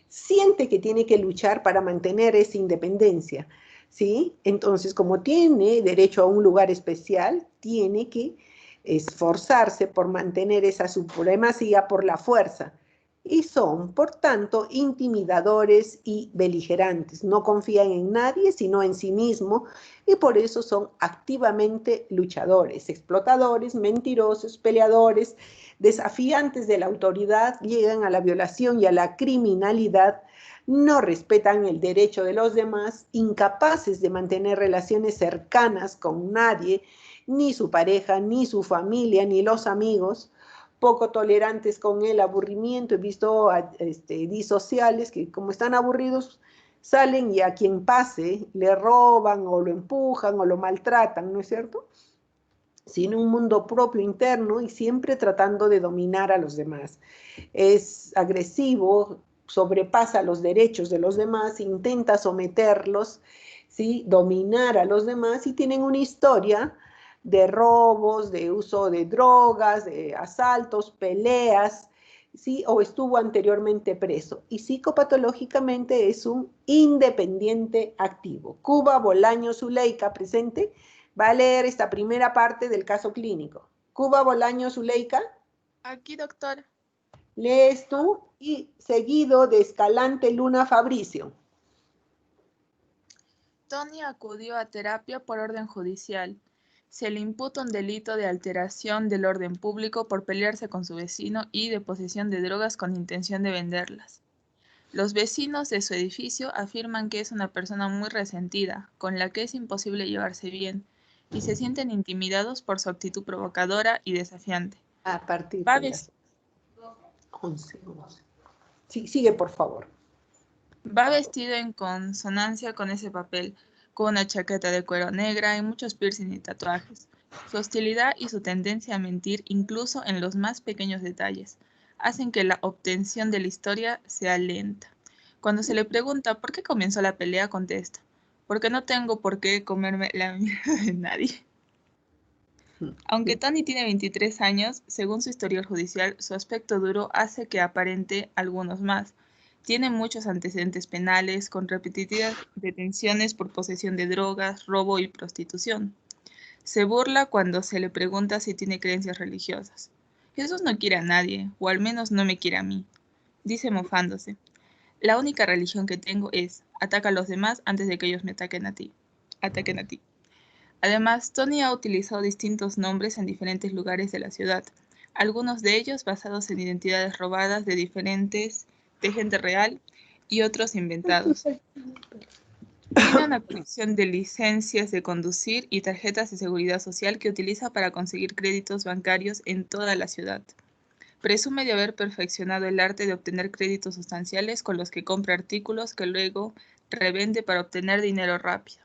siente que tiene que luchar para mantener esa independencia, ¿sí? Entonces, como tiene derecho a un lugar especial, tiene que esforzarse por mantener esa supremacía por la fuerza. Y son, por tanto, intimidadores y beligerantes. No confían en nadie, sino en sí mismo, y por eso son activamente luchadores, explotadores, mentirosos, peleadores, desafiantes de la autoridad, llegan a la violación y a la criminalidad, no respetan el derecho de los demás, incapaces de mantener relaciones cercanas con nadie, ni su pareja, ni su familia, ni los amigos, poco tolerantes con el aburrimiento. He visto disociales que como están aburridos salen y a quien pase le roban o lo empujan o lo maltratan, ¿no es cierto? Sino un mundo propio interno y siempre tratando de dominar a los demás. Es agresivo, sobrepasa los derechos de los demás, intenta someterlos, ¿sí? Dominar a los demás y tienen una historia de robos, de uso de drogas, de asaltos, peleas, ¿sí? O estuvo anteriormente preso. Y psicopatológicamente es un independiente activo. Cuba Bolaño Zuleika, presente, va a leer esta primera parte del caso clínico. Cuba Bolaño Zuleika. Aquí, doctor. Lees tú y seguido de Escalante Luna Fabricio. Tony acudió a terapia por orden judicial. Se le imputa un delito de alteración del orden público por pelearse con su vecino y de posesión de drogas con intención de venderlas. Los vecinos de su edificio afirman que es una persona muy resentida, con la que es imposible llevarse bien, y se sienten intimidados por su actitud provocadora y desafiante. A partir Va de las 11. Sí, sigue, por favor. Va vestido en consonancia con ese papel, con una chaqueta de cuero negra y muchos piercing y tatuajes. Su hostilidad y su tendencia a mentir, incluso en los más pequeños detalles, hacen que la obtención de la historia sea lenta. Cuando se le pregunta por qué comenzó la pelea, contesta: porque no tengo por qué comerme la mirada de nadie. Aunque Tony tiene 23 años, según su historial judicial, su aspecto duro hace que aparente algunos más. Tiene muchos antecedentes penales, con repetidas detenciones por posesión de drogas, robo y prostitución. Se burla cuando se le pregunta si tiene creencias religiosas. Jesús no quiere a nadie, o al menos no me quiere a mí, dice mofándose. La única religión que tengo es: ataca a los demás antes de que ellos me ataquen a ti. Además, Tony ha utilizado distintos nombres en diferentes lugares de la ciudad, algunos de ellos basados en identidades robadas de gente real y otros inventados. Tiene una colección de licencias de conducir y tarjetas de seguridad social que utiliza para conseguir créditos bancarios en toda la ciudad. Presume de haber perfeccionado el arte de obtener créditos sustanciales con los que compra artículos que luego revende para obtener dinero rápido.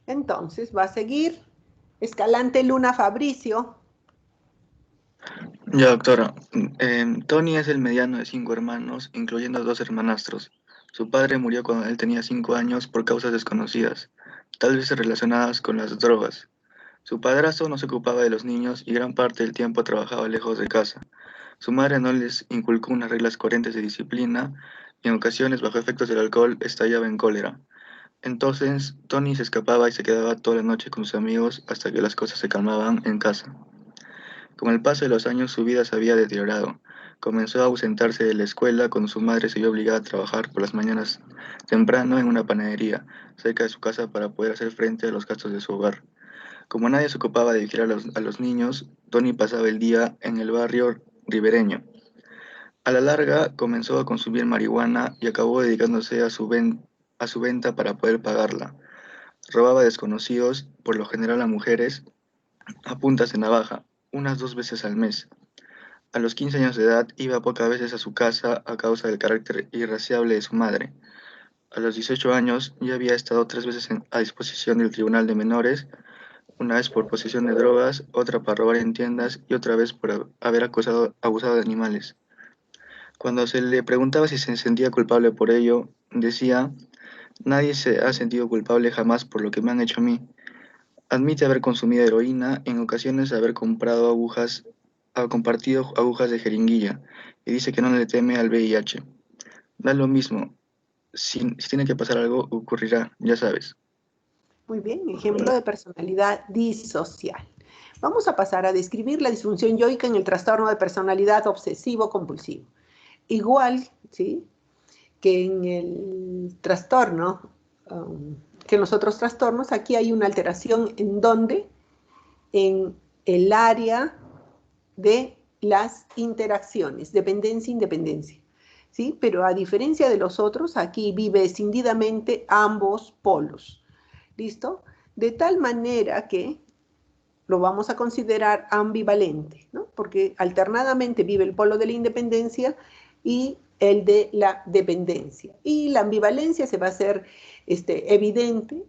Entonces, va a seguir Escalante Luna Fabricio. Ya, doctora. Tony es el mediano de 5 hermanos, incluyendo 2 hermanastros. Su padre murió cuando él tenía 5 años por causas desconocidas, tal vez relacionadas con las drogas. Su padrastro no se ocupaba de los niños y gran parte del tiempo trabajaba lejos de casa. Su madre no les inculcó unas reglas coherentes de disciplina y en ocasiones, bajo efectos del alcohol, estallaba en cólera. Entonces, Tony se escapaba y se quedaba toda la noche con sus amigos hasta que las cosas se calmaban en casa. Con el paso de los años, su vida se había deteriorado. Comenzó a ausentarse de la escuela cuando su madre se vio obligada a trabajar por las mañanas temprano en una panadería cerca de su casa para poder hacer frente a los gastos de su hogar. Como nadie se ocupaba de vigilar a los niños, Tony pasaba el día en el barrio ribereño. A la larga, comenzó a consumir marihuana y acabó dedicándose a su venta para poder pagarla. Robaba a desconocidos, por lo general a mujeres, a puntas de navaja, unas 2 veces al mes. A los 15 años de edad iba pocas veces a su casa a causa del carácter irascible de su madre. A los 18 años ya había estado 3 veces a disposición del Tribunal de Menores, una vez por posesión de drogas, otra para robar en tiendas y otra vez por haber abusado de animales. Cuando se le preguntaba si se sentía culpable por ello, decía: nadie se ha sentido culpable jamás por lo que me han hecho a mí. Admite haber consumido heroína, en ocasiones haber compartido agujas de jeringuilla, y dice que no le teme al VIH. Da lo mismo, si tiene que pasar algo, ocurrirá, ya sabes. Muy bien, ejemplo de personalidad disocial. Vamos a pasar a describir la disfunción yoica en el trastorno de personalidad obsesivo-compulsivo. Igual, ¿sí?, que en el trastorno, que en los otros trastornos, aquí hay una alteración en donde, en el área de las interacciones, dependencia-independencia, ¿sí? Pero a diferencia de los otros, aquí vive escindidamente ambos polos. ¿Listo? De tal manera que lo vamos a considerar ambivalente, ¿no? Porque alternadamente vive el polo de la independencia y el de la dependencia. Y la ambivalencia se va a hacer evidente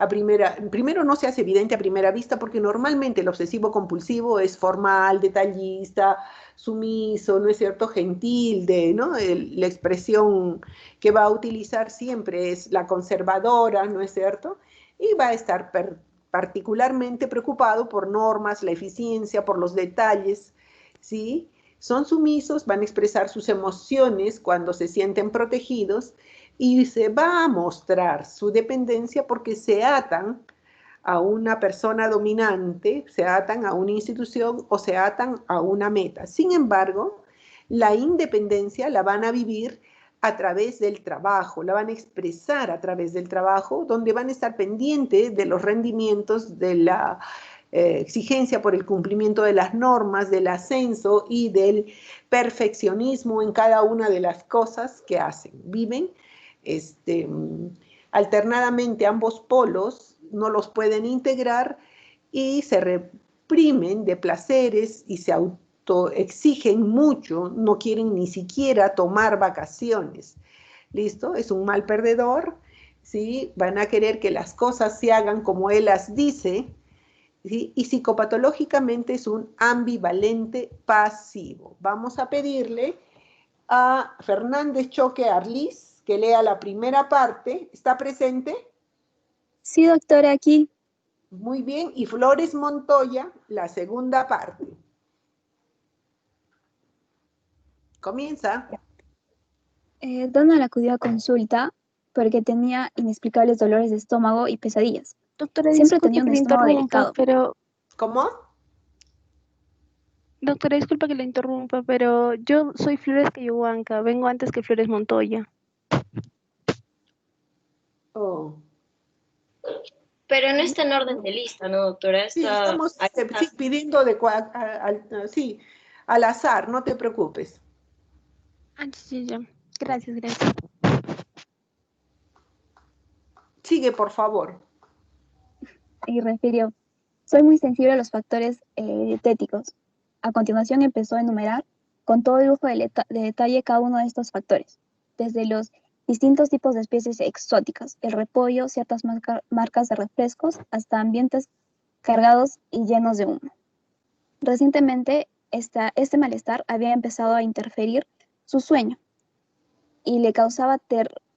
primero no se hace evidente a primera vista porque normalmente el obsesivo compulsivo es formal, detallista, sumiso, ¿no es cierto?, gentil, ¿no? La expresión que va a utilizar siempre es la conservadora, ¿no es cierto?, y va a estar particularmente preocupado por normas, la eficiencia, por los detalles, ¿sí? Son sumisos, van a expresar sus emociones cuando se sienten protegidos y se va a mostrar su dependencia porque se atan a una persona dominante, se atan a una institución o se atan a una meta. Sin embargo, la independencia la van a vivir a través del trabajo, la van a expresar a través del trabajo, donde van a estar pendientes de los rendimientos, de la exigencia por el cumplimiento de las normas, del ascenso y del perfeccionismo en cada una de las cosas que hacen. Viven alternadamente ambos polos, no los pueden integrar y se reprimen de placeres y se autoexigen mucho, no quieren ni siquiera tomar vacaciones. ¿Listo? Es un mal perdedor, ¿sí? Van a querer que las cosas se hagan como él las dice, ¿sí? Y psicopatológicamente es un ambivalente pasivo. Vamos a pedirle a Fernández Choque Arlis que lea la primera parte. ¿Está presente? Sí, doctora, aquí. Muy bien. Y Flores Montoya, la segunda parte. Comienza. Donald acudió a consulta porque tenía inexplicables dolores de estómago y pesadillas. Doctora, Siempre disculpe tenía un que le estómago interrumpa, delicado. pero... ¿Cómo? Doctora, disculpa que le interrumpa, pero yo soy Flores Cayohuanca, vengo antes que Flores Montoya. Oh. Pero no está en orden de lista, ¿no, doctora? Sí, estamos sí, pidiendo sí, al azar, no te preocupes. Ah, sí, ya. Gracias, gracias. Sigue, por favor. Y refirió, soy muy sensible a los factores dietéticos. A continuación empezó a enumerar con todo el lujo de detalle cada uno de estos factores, desde los distintos tipos de especies exóticas, el repollo, ciertas marcas de refrescos, hasta ambientes cargados y llenos de humo. Recientemente, este malestar había empezado a interferir su sueño y le causaba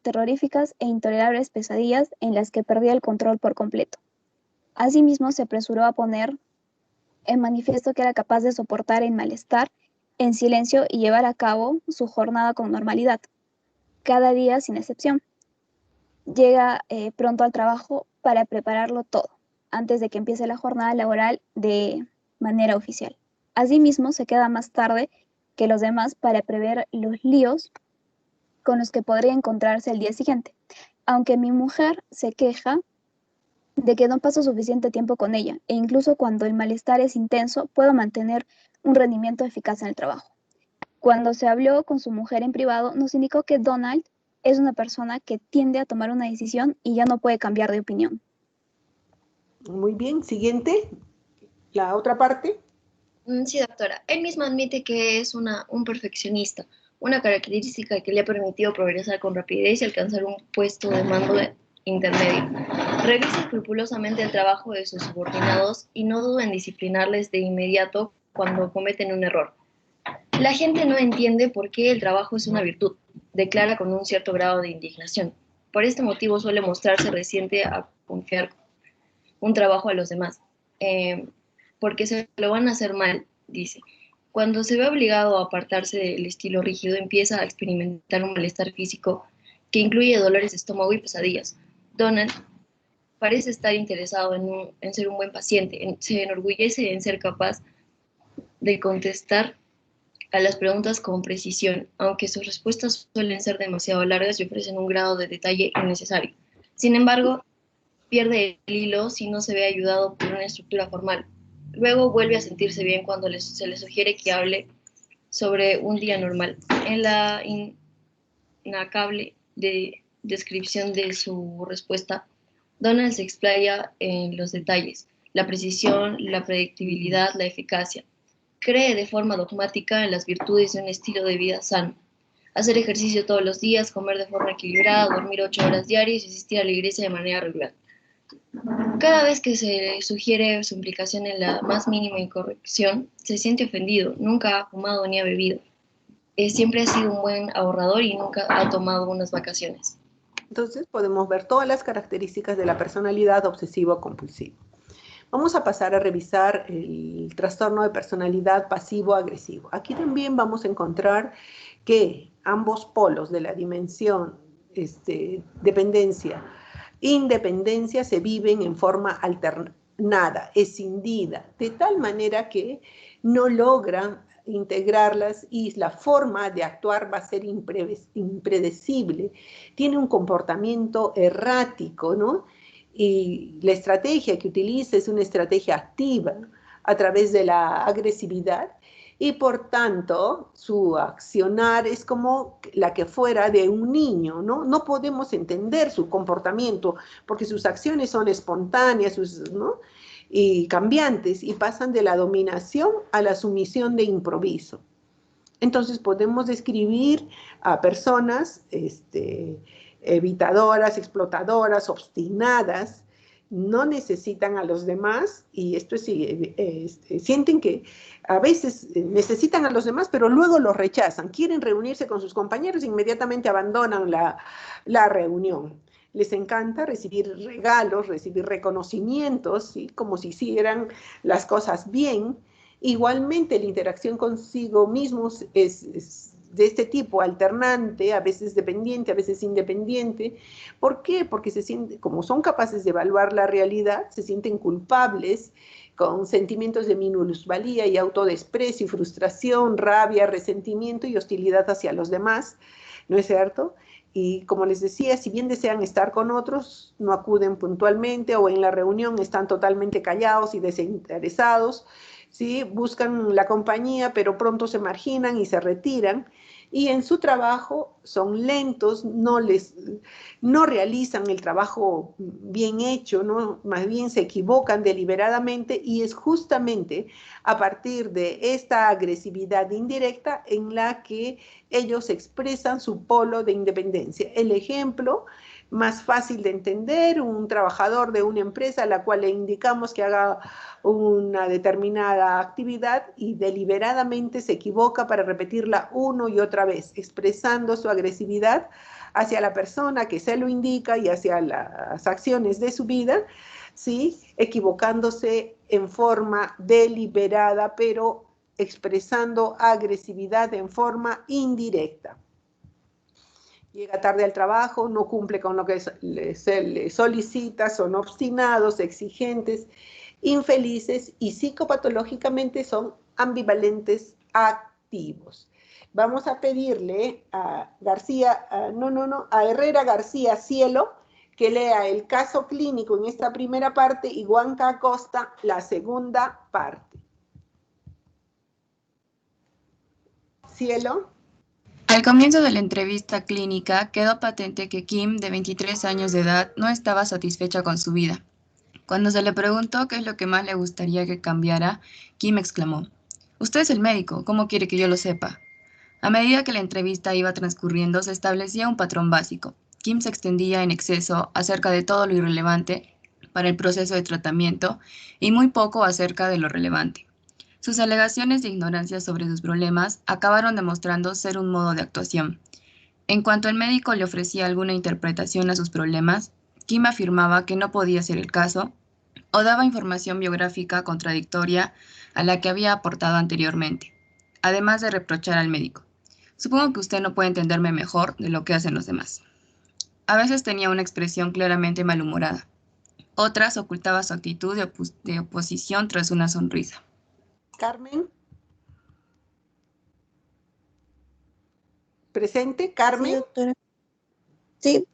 terroríficas e intolerables pesadillas en las que perdía el control por completo. Asimismo, se apresuró a poner en manifiesto que era capaz de soportar el malestar en silencio y llevar a cabo su jornada con normalidad, cada día sin excepción. Llega pronto al trabajo para prepararlo todo, antes de que empiece la jornada laboral de manera oficial. Asimismo, se queda más tarde que los demás para prever los líos con los que podría encontrarse el día siguiente. Aunque mi mujer se queja de que no paso suficiente tiempo con ella, e incluso cuando el malestar es intenso, puedo mantener un rendimiento eficaz en el trabajo. Cuando se habló con su mujer en privado, nos indicó que Donald es una persona que tiende a tomar una decisión y ya no puede cambiar de opinión. Muy bien, siguiente. La otra parte. Sí, doctora. Él mismo admite que es un perfeccionista, una característica que le ha permitido progresar con rapidez y alcanzar un puesto de mando intermedio. Revisa escrupulosamente el trabajo de sus subordinados y no duda en disciplinarles de inmediato cuando cometen un error. La gente no entiende por qué el trabajo es una virtud, declara con un cierto grado de indignación. Por este motivo suele mostrarse reciente a confiar un trabajo a los demás, porque se lo van a hacer mal, dice. Cuando se ve obligado a apartarse del estilo rígido, empieza a experimentar un malestar físico que incluye dolores de estómago y pesadillas. Donald parece estar interesado en ser un buen paciente, se enorgullece en ser capaz de contestar a las preguntas con precisión, aunque sus respuestas suelen ser demasiado largas y ofrecen un grado de detalle innecesario. Sin embargo, pierde el hilo si no se ve ayudado por una estructura formal. Luego vuelve a sentirse bien cuando se le sugiere que hable sobre un día normal. En la inacabable descripción de su respuesta, Donald se explaya en los detalles, la precisión, la predictibilidad, la eficacia. Cree de forma dogmática en las virtudes de un estilo de vida sano. Hacer ejercicio todos los días, comer de forma equilibrada, dormir 8 horas diarias y asistir a la iglesia de manera regular. Cada vez que se sugiere su implicación en la más mínima incorrección, se siente ofendido. Nunca ha fumado ni ha bebido. Siempre ha sido un buen ahorrador y nunca ha tomado unas vacaciones. Entonces podemos ver todas las características de la personalidad obsesivo-compulsiva. Vamos a pasar a revisar el trastorno de personalidad pasivo-agresivo. Aquí también vamos a encontrar que ambos polos de la dimensión dependencia, independencia se viven en forma alternada, escindida, de tal manera que no logran integrarlas y la forma de actuar va a ser impredecible, tiene un comportamiento errático, ¿no? Y la estrategia que utiliza es una estrategia activa a través de la agresividad y por tanto su accionar es como la que fuera de un niño, ¿no? No podemos entender su comportamiento porque sus acciones son espontáneas, ¿no? Y cambiantes y pasan de la dominación a la sumisión de improviso. Entonces podemos describir a personas evitadoras, explotadoras, obstinadas, no necesitan a los demás y esto sí, sienten que a veces necesitan a los demás, pero luego los rechazan, quieren reunirse con sus compañeros e inmediatamente abandonan la reunión. Les encanta recibir regalos, recibir reconocimientos, ¿sí? Como si hicieran las cosas bien. Igualmente la interacción consigo mismos es de este tipo, alternante, a veces dependiente, a veces independiente. ¿Por qué? Porque se sienten, como son capaces de evaluar la realidad, se sienten culpables, con sentimientos de minusvalía y autodesprecio y frustración, rabia, resentimiento y hostilidad hacia los demás, ¿no es cierto? Y como les decía, si bien desean estar con otros, no acuden puntualmente o en la reunión están totalmente callados y desinteresados, ¿sí? Buscan la compañía, pero pronto se marginan y se retiran. Y en su trabajo son lentos, no realizan el trabajo bien hecho, ¿no? Más bien se equivocan deliberadamente y es justamente a partir de esta agresividad indirecta en la que ellos expresan su polo de independencia. El ejemplo más fácil de entender, un trabajador de una empresa a la cual le indicamos que haga una determinada actividad y deliberadamente se equivoca para repetirla una y otra vez, expresando su agresividad hacia la persona que se lo indica y hacia las acciones de su vida, ¿sí? Equivocándose en forma deliberada, pero expresando agresividad en forma indirecta. Llega tarde al trabajo, no cumple con lo que se le solicita, son obstinados, exigentes, infelices y psicopatológicamente son ambivalentes activos. Vamos a pedirle a a Herrera García Cielo que lea el caso clínico en esta primera parte y Huanca Acosta la segunda parte. Cielo. Al comienzo de la entrevista clínica quedó patente que Kim, de 23 años de edad, no estaba satisfecha con su vida. Cuando se le preguntó qué es lo que más le gustaría que cambiara, Kim exclamó: «Usted es el médico, ¿cómo quiere que yo lo sepa?». A medida que la entrevista iba transcurriendo, se establecía un patrón básico. Kim se extendía en exceso acerca de todo lo irrelevante para el proceso de tratamiento y muy poco acerca de lo relevante. Sus alegaciones de ignorancia sobre sus problemas acabaron demostrando ser un modo de actuación. En cuanto el médico le ofrecía alguna interpretación a sus problemas, Kim afirmaba que no podía ser el caso o daba información biográfica contradictoria a la que había aportado anteriormente, además de reprochar al médico: «Supongo que usted no puede entenderme mejor de lo que hacen los demás». A veces tenía una expresión claramente malhumorada. Otras ocultaba su actitud de oposición tras una sonrisa. Carmen. ¿Presente, Carmen? Sí, doctora. Sí.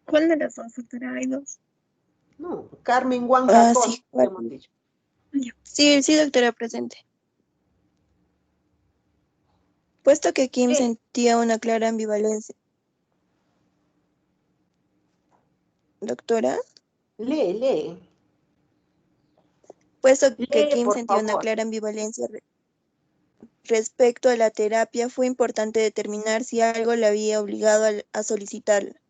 ¿Cuál de las dos, doctora? ¿Hay dos? No, Carmen Huanca Acosta, sí, hemos dicho. Sí, doctora, presente. Puesto que Kim sentía una clara ambivalencia. Doctora. Lee. Puesto que Kim sentía una clara ambivalencia respecto a la terapia, fue importante determinar si algo le había obligado a solicitarla.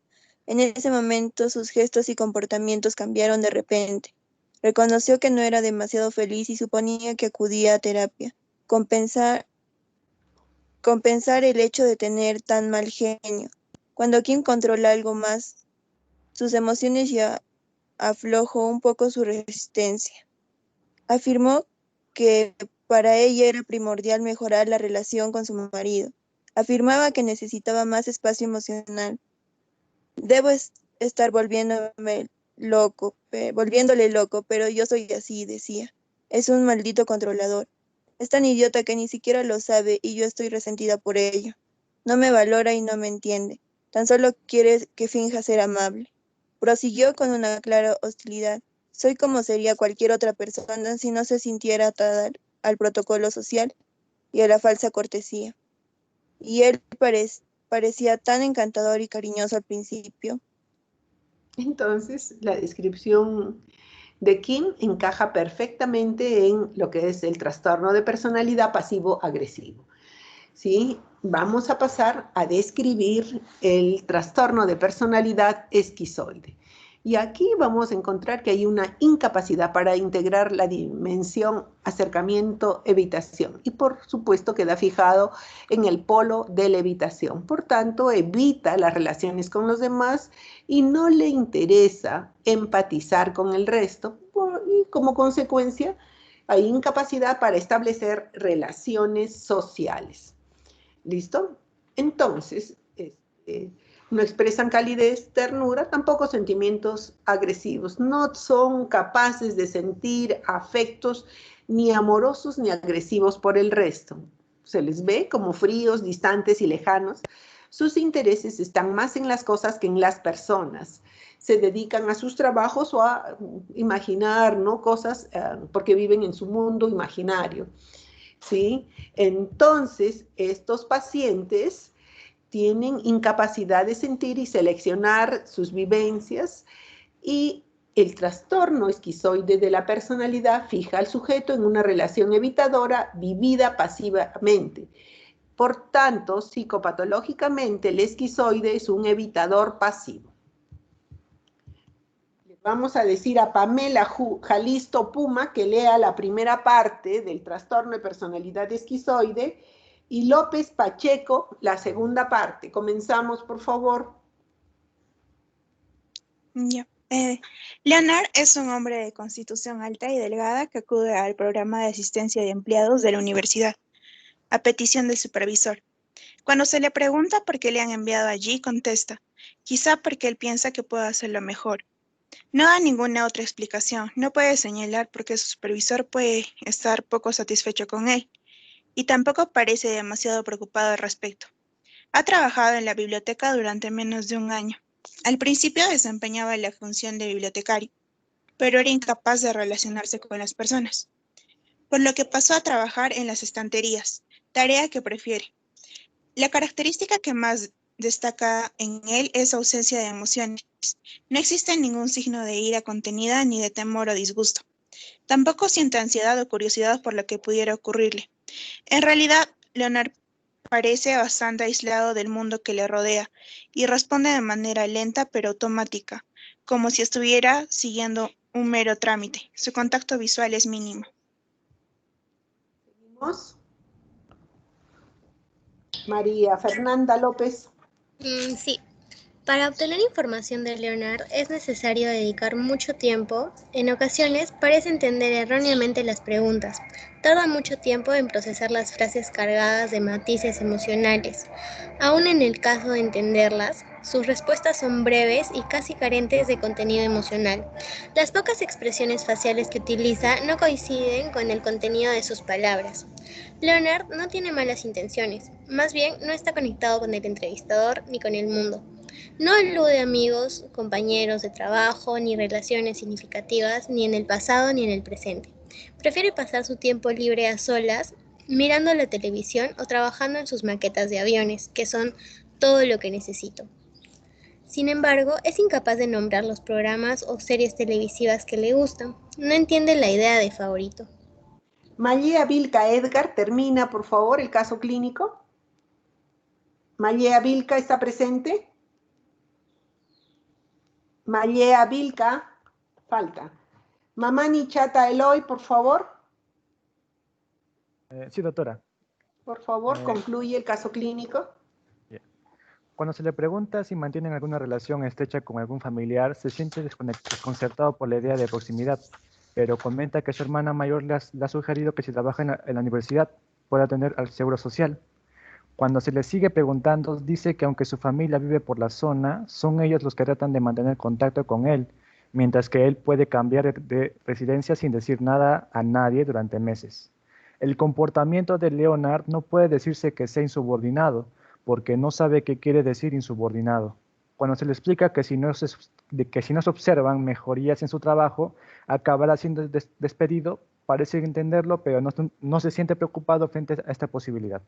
En ese momento sus gestos y comportamientos cambiaron de repente. Reconoció que no era demasiado feliz y suponía que acudía a terapia. Compensar el hecho de tener tan mal genio. Cuando Kim controla algo más, sus emociones ya aflojó un poco su resistencia. Afirmó que para ella era primordial mejorar la relación con su marido. Afirmaba que necesitaba más espacio emocional. Debo estar volviéndole loco, pero yo soy así, decía. Es un maldito controlador. Es tan idiota que ni siquiera lo sabe y yo estoy resentida por ello. No me valora y no me entiende. Tan solo quiere que finja ser amable. Prosiguió con una clara hostilidad. Soy como sería cualquier otra persona si no se sintiera atada al protocolo social y a la falsa cortesía. Y él parecía tan encantador y cariñoso al principio. Entonces, la descripción de Kim encaja perfectamente en lo que es el trastorno de personalidad pasivo-agresivo. ¿Sí? Vamos a pasar a describir el trastorno de personalidad esquizoide. Y aquí vamos a encontrar que hay una incapacidad para integrar la dimensión acercamiento-evitación. Y por supuesto queda fijado en el polo de la evitación. Por tanto, evita las relaciones con los demás y no le interesa empatizar con el resto. Y como consecuencia, hay incapacidad para establecer relaciones sociales. ¿Listo? Entonces, no expresan calidez, ternura, tampoco sentimientos agresivos. No son capaces de sentir afectos ni amorosos ni agresivos por el resto. Se les ve como fríos, distantes y lejanos. Sus intereses están más en las cosas que en las personas. Se dedican a sus trabajos o a imaginar, ¿no? Cosas porque viven en su mundo imaginario. ¿Sí? Entonces, estos pacientes tienen incapacidad de sentir y seleccionar sus vivencias y el trastorno esquizoide de la personalidad fija al sujeto en una relación evitadora vivida pasivamente. Por tanto, psicopatológicamente, el esquizoide es un evitador pasivo. Vamos a decir a Pamela Jalisto Puma que lea la primera parte del trastorno de personalidad esquizoide y López Pacheco la segunda parte. Comenzamos, por favor. Ya. Leonard es un hombre de constitución alta y delgada que acude al programa de asistencia de empleados de la universidad, a petición del supervisor. Cuando se le pregunta por qué le han enviado allí, contesta, quizá porque él piensa que puede hacerlo mejor. No da ninguna otra explicación, no puede señalar por qué su supervisor puede estar poco satisfecho con él, y tampoco parece demasiado preocupado al respecto. Ha trabajado en la biblioteca durante menos de un año. Al principio desempeñaba la función de bibliotecario, pero era incapaz de relacionarse con las personas, por lo que pasó a trabajar en las estanterías, tarea que prefiere. La característica que más destaca en él es su ausencia de emociones. No existe ningún signo de ira contenida ni de temor o disgusto. Tampoco siente ansiedad o curiosidad por lo que pudiera ocurrirle. En realidad, Leonard parece bastante aislado del mundo que le rodea y responde de manera lenta pero automática, como si estuviera siguiendo un mero trámite. Su contacto visual es mínimo. ¿Seguimos? María Fernanda López. Sí. Para obtener información de Leonard es necesario dedicar mucho tiempo. En ocasiones parece entender erróneamente las preguntas. Tarda mucho tiempo en procesar las frases cargadas de matices emocionales. Aún en el caso de entenderlas, sus respuestas son breves y casi carentes de contenido emocional. Las pocas expresiones faciales que utiliza no coinciden con el contenido de sus palabras. Leonard no tiene malas intenciones, más bien no está conectado con el entrevistador ni con el mundo. No alude a amigos, compañeros de trabajo, ni relaciones significativas, ni en el pasado ni en el presente. Prefiere pasar su tiempo libre a solas, mirando la televisión o trabajando en sus maquetas de aviones, que son todo lo que necesito. Sin embargo, es incapaz de nombrar los programas o series televisivas que le gustan. No entiende la idea de favorito. Mayea Vilca Edgar, termina, por favor, el caso clínico. Mayea Vilca, ¿está presente? Mallea Vilca, falta. Mamani Chata Eloy, por favor. Sí, doctora. Por favor, concluye el caso clínico. Cuando se le pregunta si mantienen alguna relación estrecha con algún familiar, se siente desconcertado por la idea de proximidad, pero comenta que su hermana mayor le ha sugerido que si trabaja en la universidad pueda tener al seguro social. Cuando se le sigue preguntando, dice que aunque su familia vive por la zona, son ellos los que tratan de mantener contacto con él, mientras que él puede cambiar de residencia sin decir nada a nadie durante meses. El comportamiento de Leonard no puede decirse que sea insubordinado, porque no sabe qué quiere decir insubordinado. Cuando se le explica que si no se observan mejorías en su trabajo, acabará siendo despedido, parece entenderlo, pero no se siente preocupado frente a esta posibilidad.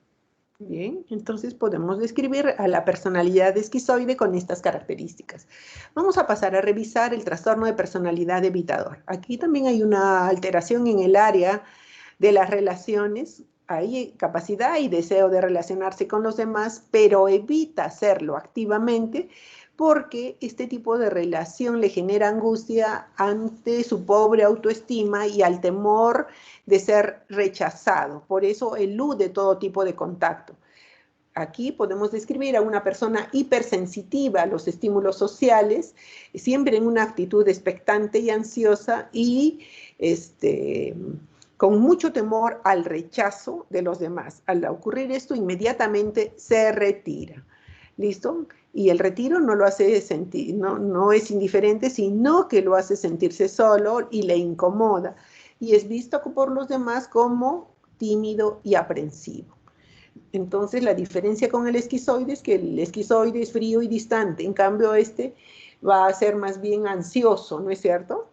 Bien, entonces podemos describir a la personalidad esquizoide con estas características. Vamos a pasar a revisar el trastorno de personalidad evitador. Aquí también hay una alteración en el área de las relaciones. Hay capacidad y deseo de relacionarse con los demás, pero evita hacerlo activamente porque este tipo de relación le genera angustia ante su pobre autoestima y al temor de ser rechazado. Por eso elude todo tipo de contacto. Aquí podemos describir a una persona hipersensitiva a los estímulos sociales, siempre en una actitud expectante y ansiosa y con mucho temor al rechazo de los demás. Al ocurrir esto, inmediatamente se retira. ¿Listo? Y el retiro no lo hace sentir, no es indiferente, sino que lo hace sentirse solo y le incomoda. Y es visto por los demás como tímido y aprensivo. Entonces, la diferencia con el esquizoide es que el esquizoide es frío y distante. En cambio, este va a ser más bien ansioso, ¿no es cierto?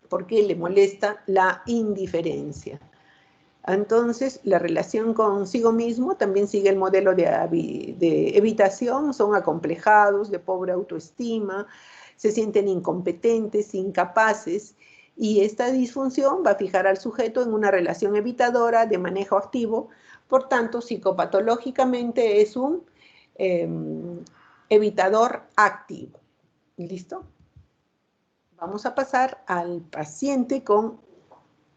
Porque le molesta la indiferencia. Entonces, la relación consigo mismo también sigue el modelo de evitación, son acomplejados, de pobre autoestima, se sienten incompetentes, incapaces, y esta disfunción va a fijar al sujeto en una relación evitadora de manejo activo, por tanto, psicopatológicamente es un evitador activo. ¿Listo? Vamos a pasar al paciente con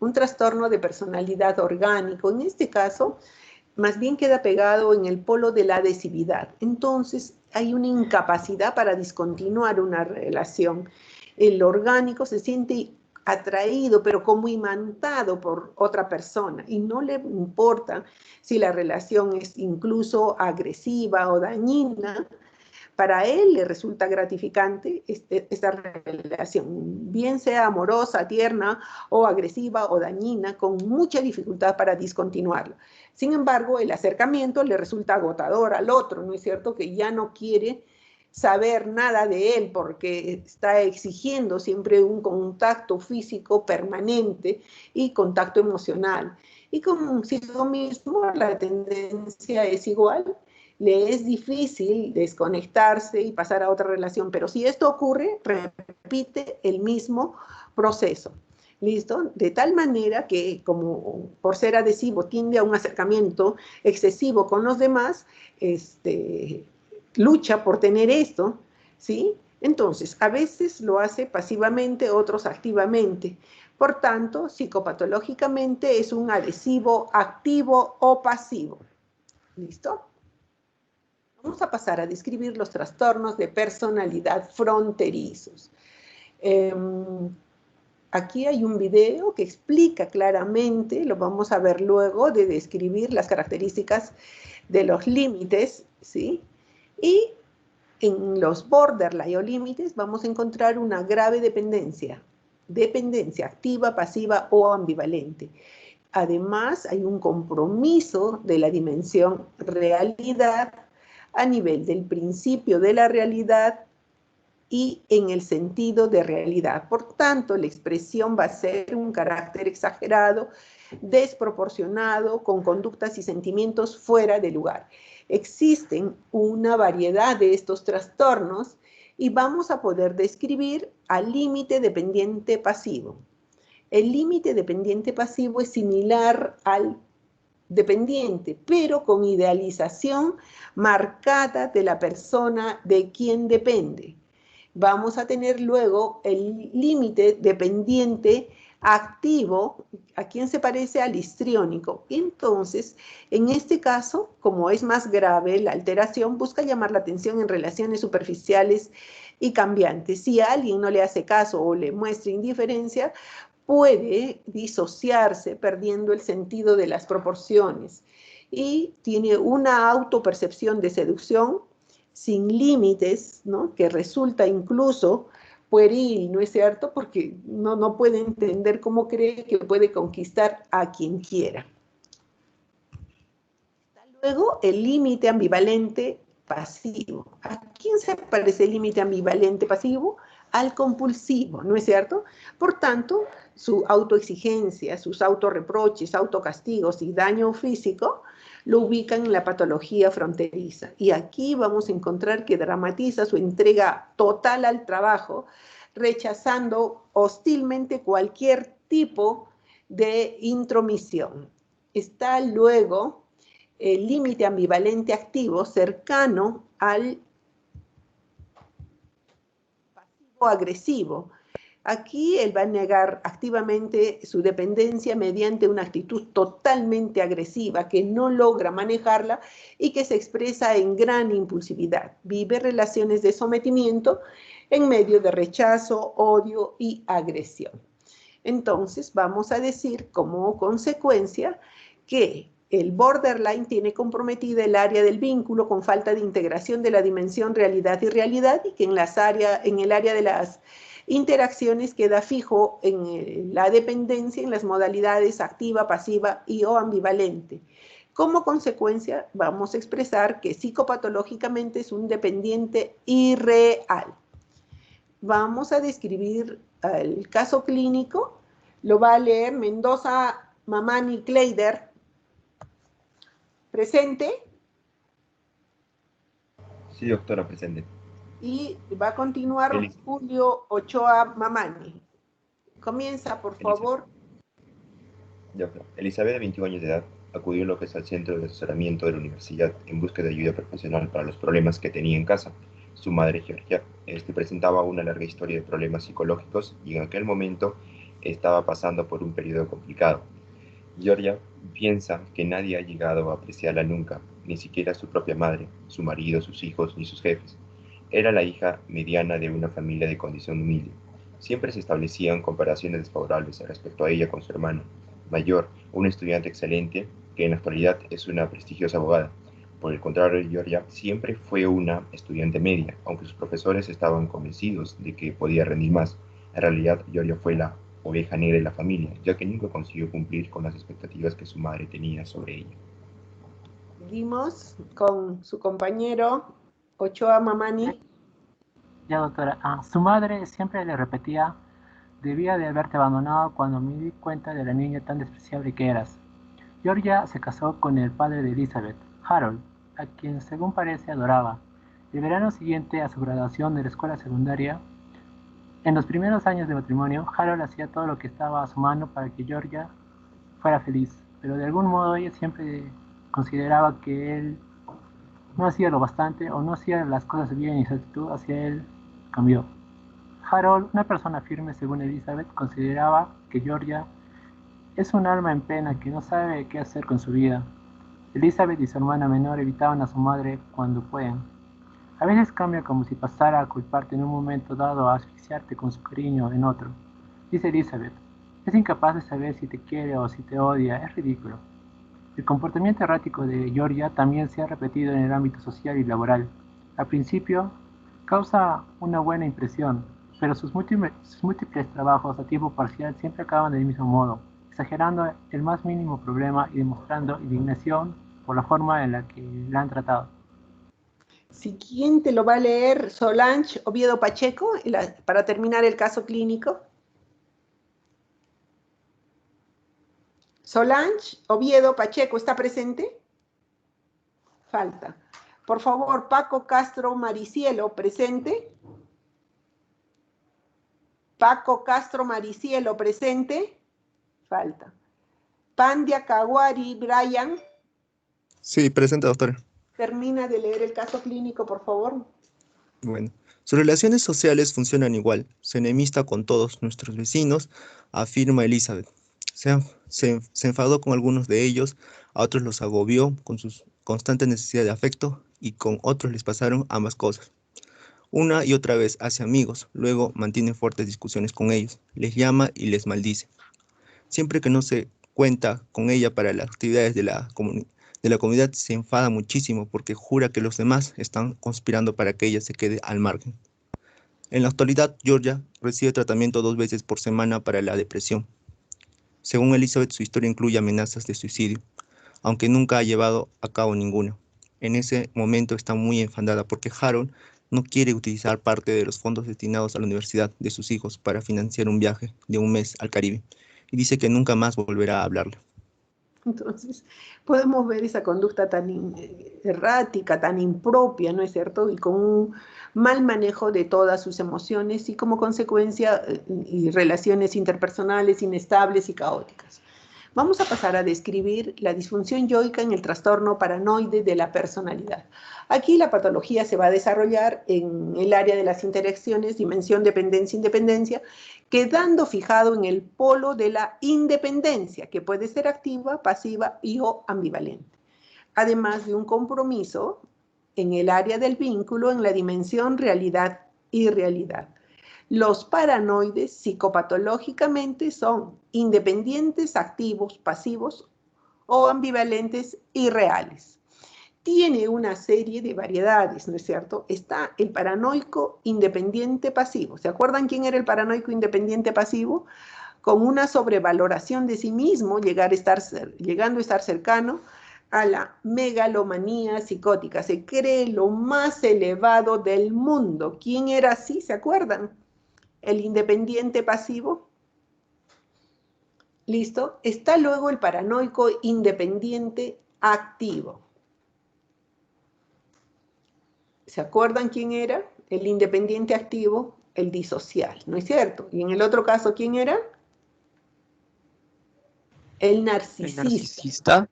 un trastorno de personalidad orgánico. En este caso, más bien queda pegado en el polo de la adhesividad. Entonces, hay una incapacidad para discontinuar una relación. El orgánico se siente atraído, pero como imantado por otra persona, y no le importa si la relación es incluso agresiva o dañina. Para él le resulta gratificante esta relación, bien sea amorosa, tierna o agresiva o dañina, con mucha dificultad para discontinuarla. Sin embargo, el acercamiento le resulta agotador al otro, ¿no es cierto? Que ya no quiere saber nada de él porque está exigiendo siempre un contacto físico permanente y contacto emocional. Y consigo mismo la tendencia es igual. Le es difícil desconectarse y pasar a otra relación, pero si esto ocurre, repite el mismo proceso. ¿Listo? De tal manera que, como por ser adhesivo, tiende a un acercamiento excesivo con los demás, lucha por tener esto, ¿sí? Entonces, a veces lo hace pasivamente, otros activamente. Por tanto, psicopatológicamente es un adhesivo activo o pasivo. ¿Listo? Vamos a pasar a describir los trastornos de personalidad fronterizos. Aquí hay un video que explica claramente, lo vamos a ver luego, de describir las características de los límites, ¿sí? Y en los borderline o límites vamos a encontrar una grave dependencia activa, pasiva o ambivalente. Además, hay un compromiso de la dimensión realidad a nivel del principio de la realidad y en el sentido de realidad. Por tanto, la expresión va a ser un carácter exagerado, desproporcionado, con conductas y sentimientos fuera de lugar. Existen una variedad de estos trastornos y vamos a poder describir al límite dependiente pasivo. El límite dependiente pasivo es similar al dependiente, pero con idealización marcada de la persona de quien depende. Vamos a tener luego el límite dependiente activo, ¿a quién se parece? Al histriónico. Entonces, en este caso, como es más grave, la alteración busca llamar la atención en relaciones superficiales y cambiantes. Si a alguien no le hace caso o le muestra indiferencia, puede disociarse perdiendo el sentido de las proporciones y tiene una autopercepción de seducción sin límites, ¿no? Que resulta incluso pueril, ¿no es cierto? Porque no puede entender cómo cree que puede conquistar a quien quiera. Luego, el límite ambivalente pasivo. ¿A quién se parece el límite ambivalente pasivo? Al compulsivo, ¿no es cierto? Por tanto, su autoexigencia, sus autorreproches, autocastigos y daño físico lo ubican en la patología fronteriza. Y aquí vamos a encontrar que dramatiza su entrega total al trabajo, rechazando hostilmente cualquier tipo de intromisión. Está luego el límite ambivalente activo cercano al pasivo agresivo. Aquí él va a negar activamente su dependencia mediante una actitud totalmente agresiva que no logra manejarla y que se expresa en gran impulsividad. Vive relaciones de sometimiento en medio de rechazo, odio y agresión. Entonces vamos a decir como consecuencia que el borderline tiene comprometida el área del vínculo con falta de integración de la dimensión realidad y realidad y que en el área de las interacciones queda fijo en la dependencia en las modalidades activa, pasiva y o ambivalente. Como consecuencia, vamos a expresar que psicopatológicamente es un dependiente irreal. Vamos a describir el caso clínico. Lo va a leer Mendoza Mamani Kleider. ¿Presente? Sí, doctora, presente. Y va a continuar Julio Ochoa Mamani. Comienza, por favor. Elizabeth, de 21 años de edad, acudió a lo que es al centro de asesoramiento de la universidad en busca de ayuda profesional para los problemas que tenía en casa. Su madre, Georgia, presentaba una larga historia de problemas psicológicos y en aquel momento estaba pasando por un periodo complicado. Georgia piensa que nadie ha llegado a apreciarla nunca, ni siquiera su propia madre, su marido, sus hijos, ni sus jefes. Era la hija mediana de una familia de condición humilde. Siempre se establecían comparaciones desfavorables respecto a ella con su hermana mayor, una estudiante excelente que en la actualidad es una prestigiosa abogada. Por el contrario, Georgia siempre fue una estudiante media, aunque sus profesores estaban convencidos de que podía rendir más. En realidad, Georgia fue la oveja negra de la familia, ya que nunca consiguió cumplir con las expectativas que su madre tenía sobre ella. Seguimos con su compañero Ochoa Mamani. Ya, doctora. Su madre siempre le repetía: debía de haberte abandonado cuando me di cuenta de la niña tan despreciable que eras. Georgia se casó con el padre de Elizabeth, Harold, a quien según parece adoraba. El verano siguiente a su graduación de la escuela secundaria, en los primeros años de matrimonio, Harold hacía todo lo que estaba a su mano para que Georgia fuera feliz, pero de algún modo ella siempre consideraba que él no hacía lo bastante o no hacía las cosas bien y su actitud hacia él cambió. Harold, una persona firme según Elizabeth, consideraba que Georgia es un alma en pena que no sabe qué hacer con su vida. Elizabeth y su hermana menor evitaban a su madre cuando pueden. A veces cambia como si pasara a culparte en un momento dado a asfixiarte con su cariño en otro. Dice Elizabeth: es incapaz de saber si te quiere o si te odia, es ridículo. El comportamiento errático de Georgia también se ha repetido en el ámbito social y laboral. Al principio causa una buena impresión, pero sus múltiples trabajos a tiempo parcial siempre acaban del mismo modo, exagerando el más mínimo problema y demostrando indignación por la forma en la que la han tratado. Siguiente lo va a leer Solange Oviedo Pacheco para terminar el caso clínico. Solange Oviedo Pacheco, ¿está presente? Falta. Por favor, Paco Castro Maricielo, ¿presente? Paco Castro Maricielo, ¿presente? Falta. Pandia Kawari Brian. Sí, presente, doctora. Termina de leer el caso clínico, por favor. Bueno, sus relaciones sociales funcionan igual. Se enemista con todos nuestros vecinos, afirma Elizabeth. Se enfadó con algunos de ellos, a otros los agobió con su constante necesidad de afecto y con otros les pasaron ambas cosas. Una y otra vez hace amigos, luego mantiene fuertes discusiones con ellos, les llama y les maldice. Siempre que no se cuenta con ella para las actividades de la comunidad, se enfada muchísimo porque jura que los demás están conspirando para que ella se quede al margen. En la actualidad, Georgia recibe tratamiento 2 veces por semana para la depresión. Según Elizabeth, su historia incluye amenazas de suicidio, aunque nunca ha llevado a cabo ninguna. En ese momento está muy enfadada porque Harold no quiere utilizar parte de los fondos destinados a la universidad de sus hijos para financiar un viaje de un mes al Caribe, y dice que nunca más volverá a hablarle. Entonces, podemos ver esa conducta tan errática, tan impropia, ¿no es cierto? Y con un mal manejo de todas sus emociones y como consecuencia y relaciones interpersonales inestables y caóticas. Vamos a pasar a describir la disfunción yoica en el trastorno paranoide de la personalidad. Aquí la patología se va a desarrollar en el área de las interacciones, dimensión, dependencia, independencia, quedando fijado en el polo de la independencia, que puede ser activa, pasiva y o ambivalente. Además de un compromiso en el área del vínculo en la dimensión realidad-irrealidad. Los paranoides psicopatológicamente son independientes, activos, pasivos o ambivalentes irreales. Tiene una serie de variedades, ¿no es cierto? Está el paranoico independiente pasivo. ¿Se acuerdan quién era el paranoico independiente pasivo? Con una sobrevaloración de sí mismo, llegando a estar cercano a la megalomanía psicótica. Se cree lo más elevado del mundo. ¿Quién era así? ¿Se acuerdan? El independiente pasivo. ¿Listo? Está luego el paranoico independiente activo. ¿Se acuerdan quién era? El independiente activo, el disocial, ¿no es cierto? Y en el otro caso, ¿quién era? El narcisista. ¿El narcisista?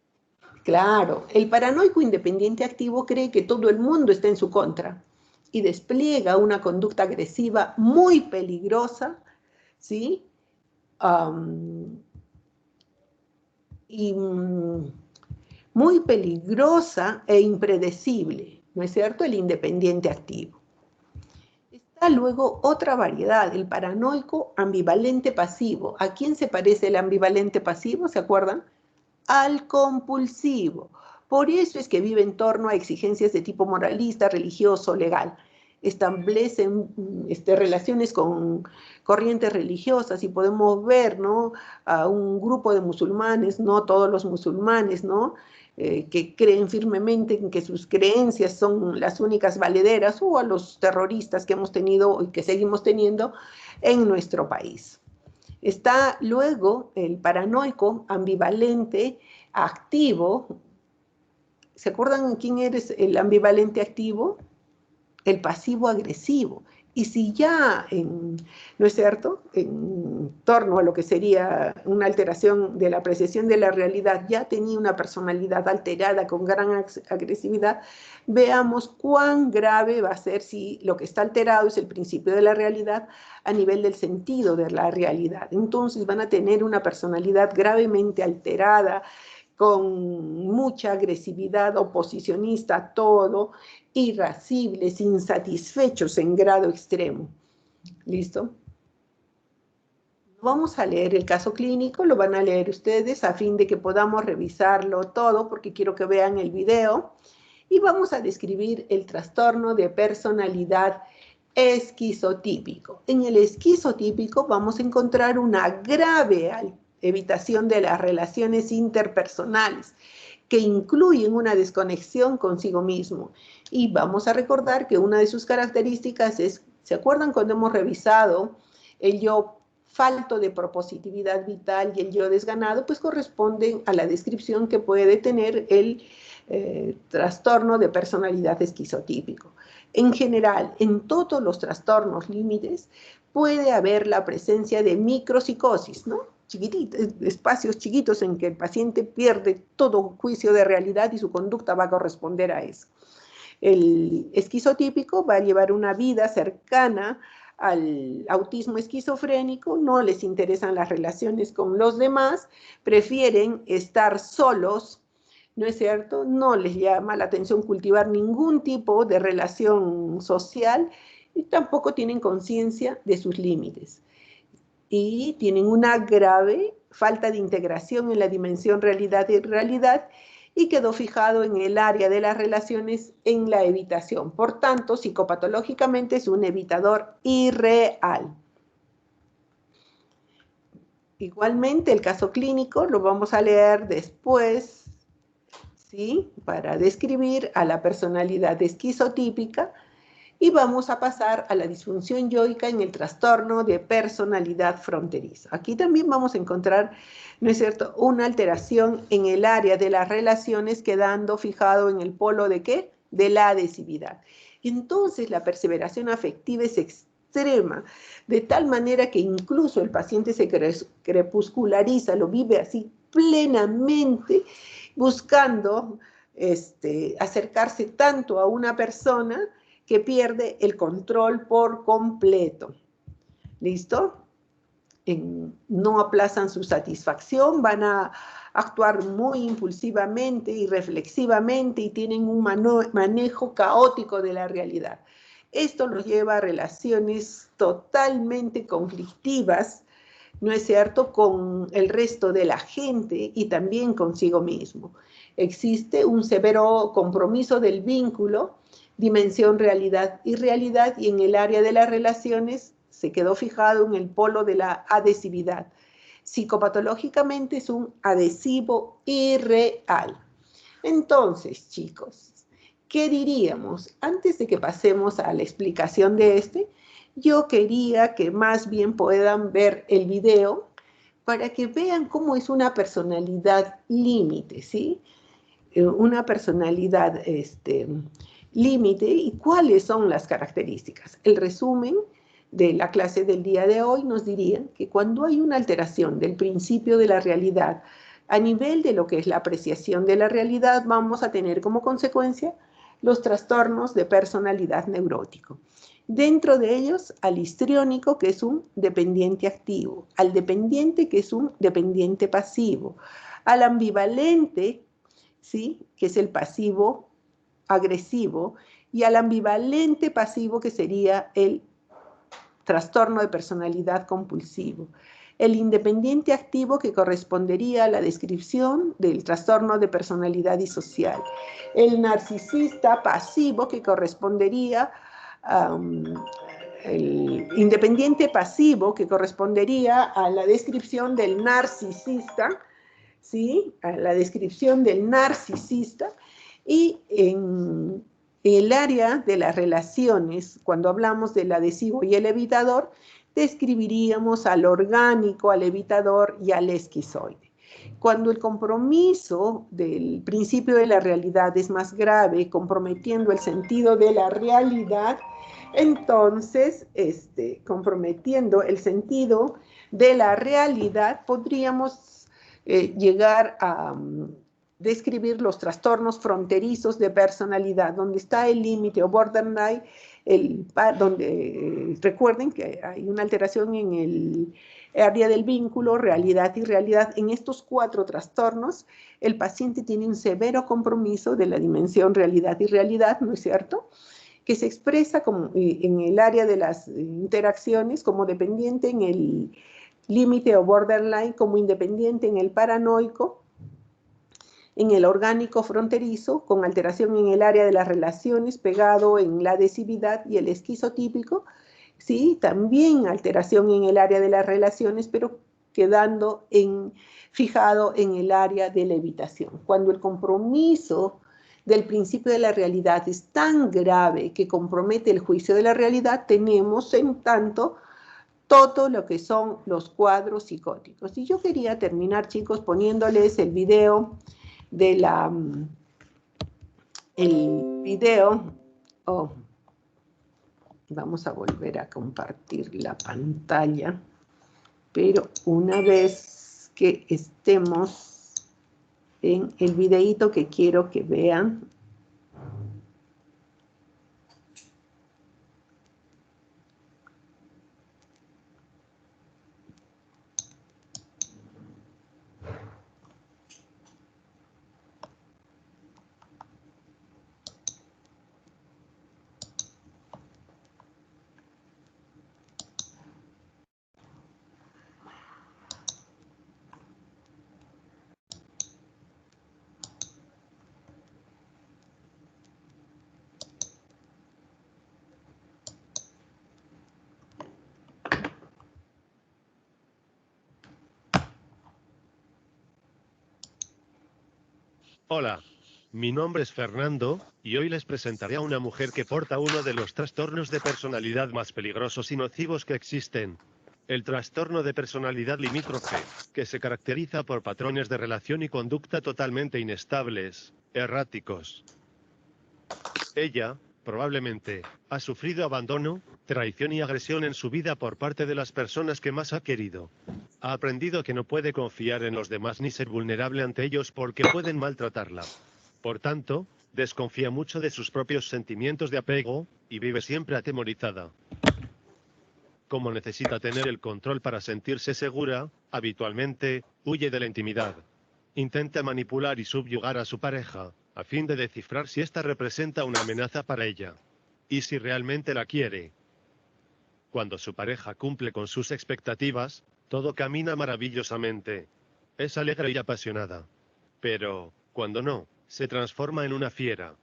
Claro, el paranoico independiente activo cree que todo el mundo está en su contra y despliega una conducta agresiva muy peligrosa, ¿sí? Muy peligrosa e impredecible, ¿no es cierto? El independiente activo. Está luego otra variedad, el paranoico ambivalente pasivo. ¿A quién se parece el ambivalente pasivo? ¿Se acuerdan? Al compulsivo. Por eso es que vive en torno a exigencias de tipo moralista, religioso, legal. Establecen relaciones con corrientes religiosas y podemos ver, ¿no?, a un grupo de musulmanes, no todos los musulmanes, ¿no?, que creen firmemente en que sus creencias son las únicas valederas, o a los terroristas que hemos tenido y que seguimos teniendo en nuestro país. Está luego el paranoico ambivalente activo. ¿Se acuerdan quién es el ambivalente activo? El pasivo agresivo. Y si ya, ¿no es cierto?, en torno a lo que sería una alteración de la apreciación de la realidad, ya tenía una personalidad alterada con gran agresividad, veamos cuán grave va a ser si lo que está alterado es el principio de la realidad a nivel del sentido de la realidad. Entonces van a tener una personalidad gravemente alterada, con mucha agresividad, oposicionista a todo, irascibles, insatisfechos en grado extremo. ¿Listo? Vamos a leer el caso clínico, lo van a leer ustedes a fin de que podamos revisarlo todo, porque quiero que vean el video. Y vamos a describir el trastorno de personalidad esquizotípico. En el esquizotípico vamos a encontrar una grave evitación de las relaciones interpersonales, que incluyen una desconexión consigo mismo. Y vamos a recordar que una de sus características es, ¿se acuerdan cuando hemos revisado el yo falto de propositividad vital y el yo desganado? Pues corresponden a la descripción que puede tener el trastorno de personalidad esquizotípico. En general, en todos los trastornos límites puede haber la presencia de micropsicosis, ¿no? Espacios chiquitos en que el paciente pierde todo juicio de realidad y su conducta va a corresponder a eso. El esquizotípico va a llevar una vida cercana al autismo esquizofrénico, no les interesan las relaciones con los demás, prefieren estar solos, ¿no es cierto? No les llama la atención cultivar ningún tipo de relación social y tampoco tienen conciencia de sus límites. Y tienen una grave falta de integración en la dimensión realidad y realidad y quedó fijado en el área de las relaciones en la evitación. Por tanto, psicopatológicamente es un evitador irreal. Igualmente, el caso clínico lo vamos a leer después, ¿sí? Para describir a la personalidad esquizotípica y vamos a pasar a la disfunción yoica en el trastorno de personalidad fronteriza. Aquí también vamos a encontrar, ¿no es cierto?, una alteración en el área de las relaciones quedando fijado en el polo ¿de qué? De la adhesividad. Entonces la perseveración afectiva es extrema, de tal manera que incluso el paciente se crepusculariza, lo vive así plenamente, buscando acercarse tanto a una persona que pierde el control por completo. ¿Listo? No aplazan su satisfacción, van a actuar muy impulsivamente y reflexivamente y tienen un manejo caótico de la realidad. Esto los lleva a relaciones totalmente conflictivas, ¿no es cierto?, con el resto de la gente y también consigo mismo. Existe un severo compromiso del vínculo, dimensión realidad y realidad, y en el área de las relaciones se quedó fijado en el polo de la adhesividad. Psicopatológicamente es un adhesivo irreal. Entonces, chicos, ¿qué diríamos? Antes de que pasemos a la explicación de yo quería que más bien puedan ver el video para que vean cómo es una personalidad límite, ¿sí? Una personalidad límite y cuáles son las características. El resumen de la clase del día de hoy nos diría que cuando hay una alteración del principio de la realidad a nivel de lo que es la apreciación de la realidad, vamos a tener como consecuencia los trastornos de personalidad neurótico. Dentro de ellos, al histriónico, que es un dependiente activo, al dependiente, que es un dependiente pasivo, al ambivalente, ¿sí?, que es el pasivo agresivo, y al ambivalente pasivo, que sería el trastorno de personalidad compulsivo. El independiente activo, que correspondería a la descripción del trastorno de personalidad disocial. El narcisista pasivo, que correspondería el independiente pasivo, que correspondería a la descripción del narcisista, ¿sí?, a la descripción del narcisista. Y en el área de las relaciones, cuando hablamos del adhesivo y el evitador, describiríamos al orgánico, al evitador y al esquizoide. Cuando el compromiso del principio de la realidad es más grave, comprometiendo el sentido de la realidad, entonces, comprometiendo el sentido de la realidad, podríamos llegar a describir los trastornos fronterizos de personalidad, donde está el límite o borderline, donde recuerden que hay una alteración en el área del vínculo, realidad y realidad. En estos 4 trastornos, el paciente tiene un severo compromiso de la dimensión realidad y realidad, ¿no es cierto?, que se expresa como, en el área de las interacciones como dependiente en el límite o borderline, como independiente en el paranoico, en el orgánico fronterizo, con alteración en el área de las relaciones, pegado en la adhesividad y el esquizotípico, ¿sí?, también alteración en el área de las relaciones, pero quedando fijado en el área de la evitación. Cuando el compromiso del principio de la realidad es tan grave que compromete el juicio de la realidad, tenemos en tanto todo lo que son los cuadros psicóticos. Y yo quería terminar, chicos, poniéndoles el video de vamos a volver a compartir la pantalla, pero una vez que estemos en el videíto que quiero que vean, Hola, mi nombre es Fernando, y hoy les presentaré a una mujer que porta uno de los trastornos de personalidad más peligrosos y nocivos que existen. El trastorno de personalidad limítrofe, que se caracteriza por patrones de relación y conducta totalmente inestables, erráticos. Ella, probablemente, ha sufrido abandono, traición y agresión en su vida por parte de las personas que más ha querido. Ha aprendido que no puede confiar en los demás ni ser vulnerable ante ellos porque pueden maltratarla. Por tanto, desconfía mucho de sus propios sentimientos de apego, y vive siempre atemorizada. Como necesita tener el control para sentirse segura, habitualmente, huye de la intimidad. Intenta manipular y subyugar a su pareja, a fin de descifrar si ésta representa una amenaza para ella. Y si realmente la quiere. Cuando su pareja cumple con sus expectativas, todo camina maravillosamente. Es alegre y apasionada. Pero, cuando no, se transforma en una fiera.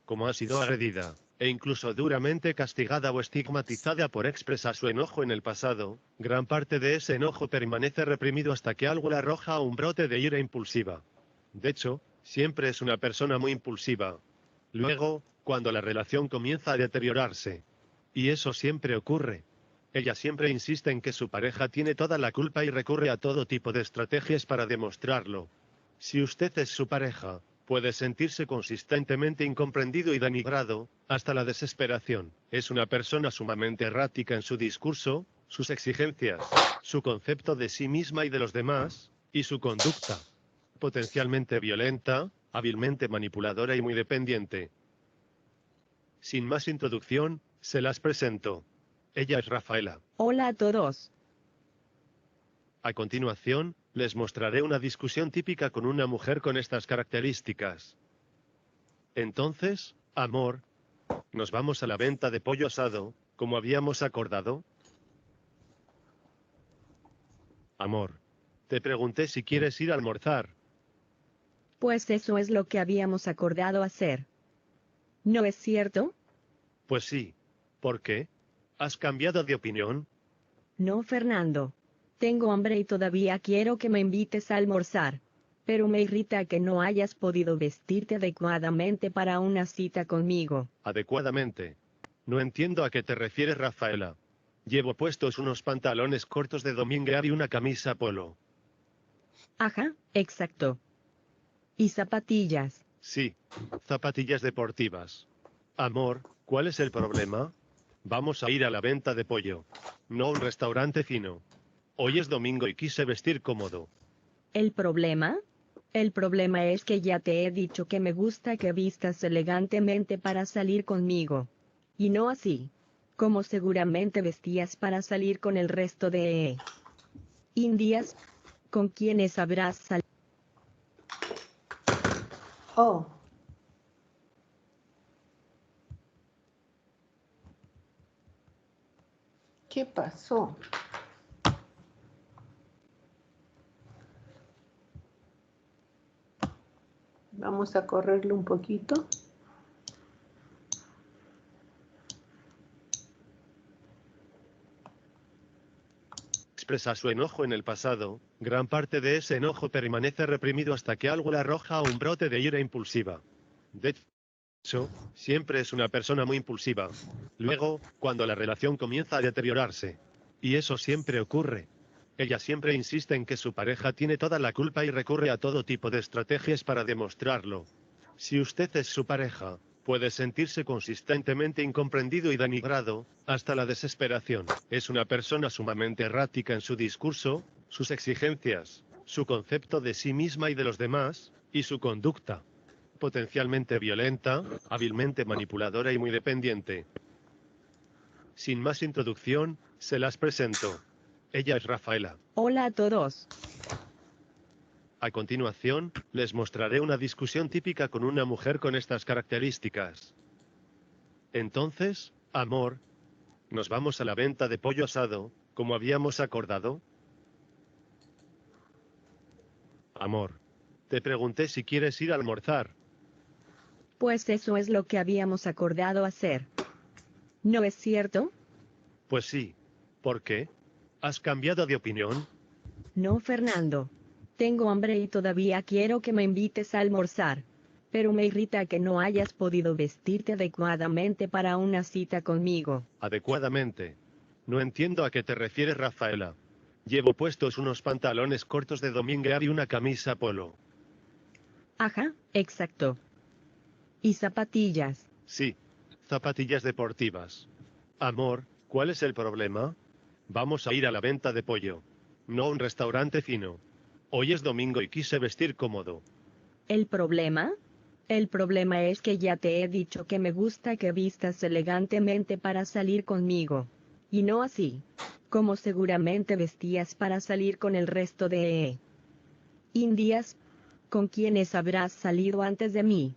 Como ha sido agredida, e incluso duramente castigada o estigmatizada por expresar su enojo en el pasado, gran parte de ese enojo permanece reprimido hasta que algo le arroja un brote de ira impulsiva. De hecho, siempre es una persona muy impulsiva. Luego, cuando la relación comienza a deteriorarse. Y eso siempre ocurre. Ella siempre insiste en que su pareja tiene toda la culpa y recurre a todo tipo de estrategias para demostrarlo. Si usted es su pareja, puede sentirse consistentemente incomprendido y denigrado, hasta la desesperación. Es una persona sumamente errática en su discurso, sus exigencias, su concepto de sí misma y de los demás, y su conducta. Potencialmente violenta, hábilmente manipuladora y muy dependiente. Sin más introducción, se las presento. Ella es Rafaela. Hola a todos. A continuación, les mostraré una discusión típica con una mujer con estas características. Entonces, amor, ¿nos vamos a la venta de pollo asado, como habíamos acordado? Amor, te pregunté si quieres ir a almorzar. Pues eso es lo que habíamos acordado hacer. ¿No es cierto? Pues sí. ¿Por qué? ¿Has cambiado de opinión? No, Fernando. Tengo hambre y todavía quiero que me invites a almorzar. Pero me irrita que no hayas podido vestirte adecuadamente para una cita conmigo. Adecuadamente. No entiendo a qué te refieres, Rafaela. Llevo puestos unos pantalones cortos de dominguear y una camisa polo. Ajá, exacto. ¿Y zapatillas? Sí, zapatillas deportivas. Amor, ¿cuál es el problema? Vamos a ir a la venta de pollo. No a un restaurante fino. Hoy es domingo y quise vestir cómodo. ¿El problema? El problema es que ya te he dicho que me gusta que vistas elegantemente para salir conmigo. Y no así. Como seguramente vestías para salir con el resto de indias con quienes habrás salido. Oh. ¿Qué pasó? Vamos a correrlo un poquito. Expresa su enojo en el pasado, gran parte de ese enojo permanece reprimido hasta que algo le arroja un brote de ira impulsiva. De hecho, siempre es una persona muy impulsiva. Luego, cuando la relación comienza a deteriorarse. Y eso siempre ocurre. Ella siempre insiste en que su pareja tiene toda la culpa y recurre a todo tipo de estrategias para demostrarlo. Si usted es su pareja, puede sentirse consistentemente incomprendido y denigrado, hasta la desesperación. Es una persona sumamente errática en su discurso, sus exigencias, su concepto de sí misma y de los demás, y su conducta. Potencialmente violenta, hábilmente manipuladora y muy dependiente. Sin más introducción, se las presento. Ella es Rafaela. Hola a todos. A continuación, les mostraré una discusión típica con una mujer con estas características. Entonces, amor, ¿nos vamos a la venta de pollo asado, como habíamos acordado? Amor, te pregunté si quieres ir a almorzar. Pues eso es lo que habíamos acordado hacer. ¿No es cierto? Pues sí. ¿Por qué? ¿Has cambiado de opinión? No, Fernando. Tengo hambre y todavía quiero que me invites a almorzar. Pero me irrita que no hayas podido vestirte adecuadamente para una cita conmigo. Adecuadamente. No entiendo a qué te refieres, Rafaela. Llevo puestos unos pantalones cortos de dominguear y una camisa polo. Ajá, exacto. ¿Y zapatillas? Sí, zapatillas deportivas. Amor, ¿cuál es el problema? Vamos a ir a la venta de pollo. No a un restaurante fino. Hoy es domingo y quise vestir cómodo. ¿El problema? El problema es que ya te he dicho que me gusta que vistas elegantemente para salir conmigo. Y no así, como seguramente vestías para salir con el resto de indias, con quienes habrás salido antes de mí.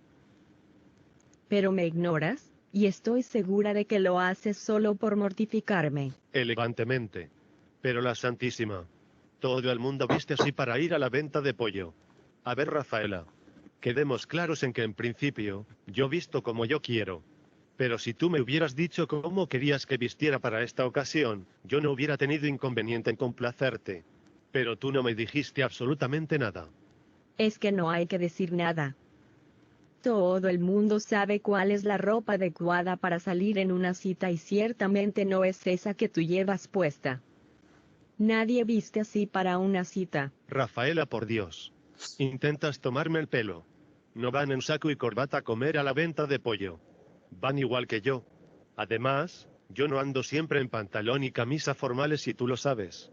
Pero me ignoras, y estoy segura de que lo haces solo por mortificarme. Elegantemente. Pero la Santísima. Todo el mundo viste así para ir a la venta de pollo. A ver, Rafaela. Quedemos claros en que en principio, yo visto como yo quiero. Pero si tú me hubieras dicho cómo querías que vistiera para esta ocasión, yo no hubiera tenido inconveniente en complacerte. Pero tú no me dijiste absolutamente nada. Es que no hay que decir nada. Todo el mundo sabe cuál es la ropa adecuada para salir en una cita y ciertamente no es esa que tú llevas puesta. Nadie viste así para una cita. Rafaela, por Dios. Intentas tomarme el pelo. No van en saco y corbata a comer a la venta de pollo. Van igual que yo. Además, yo no ando siempre en pantalón y camisa formales y tú lo sabes.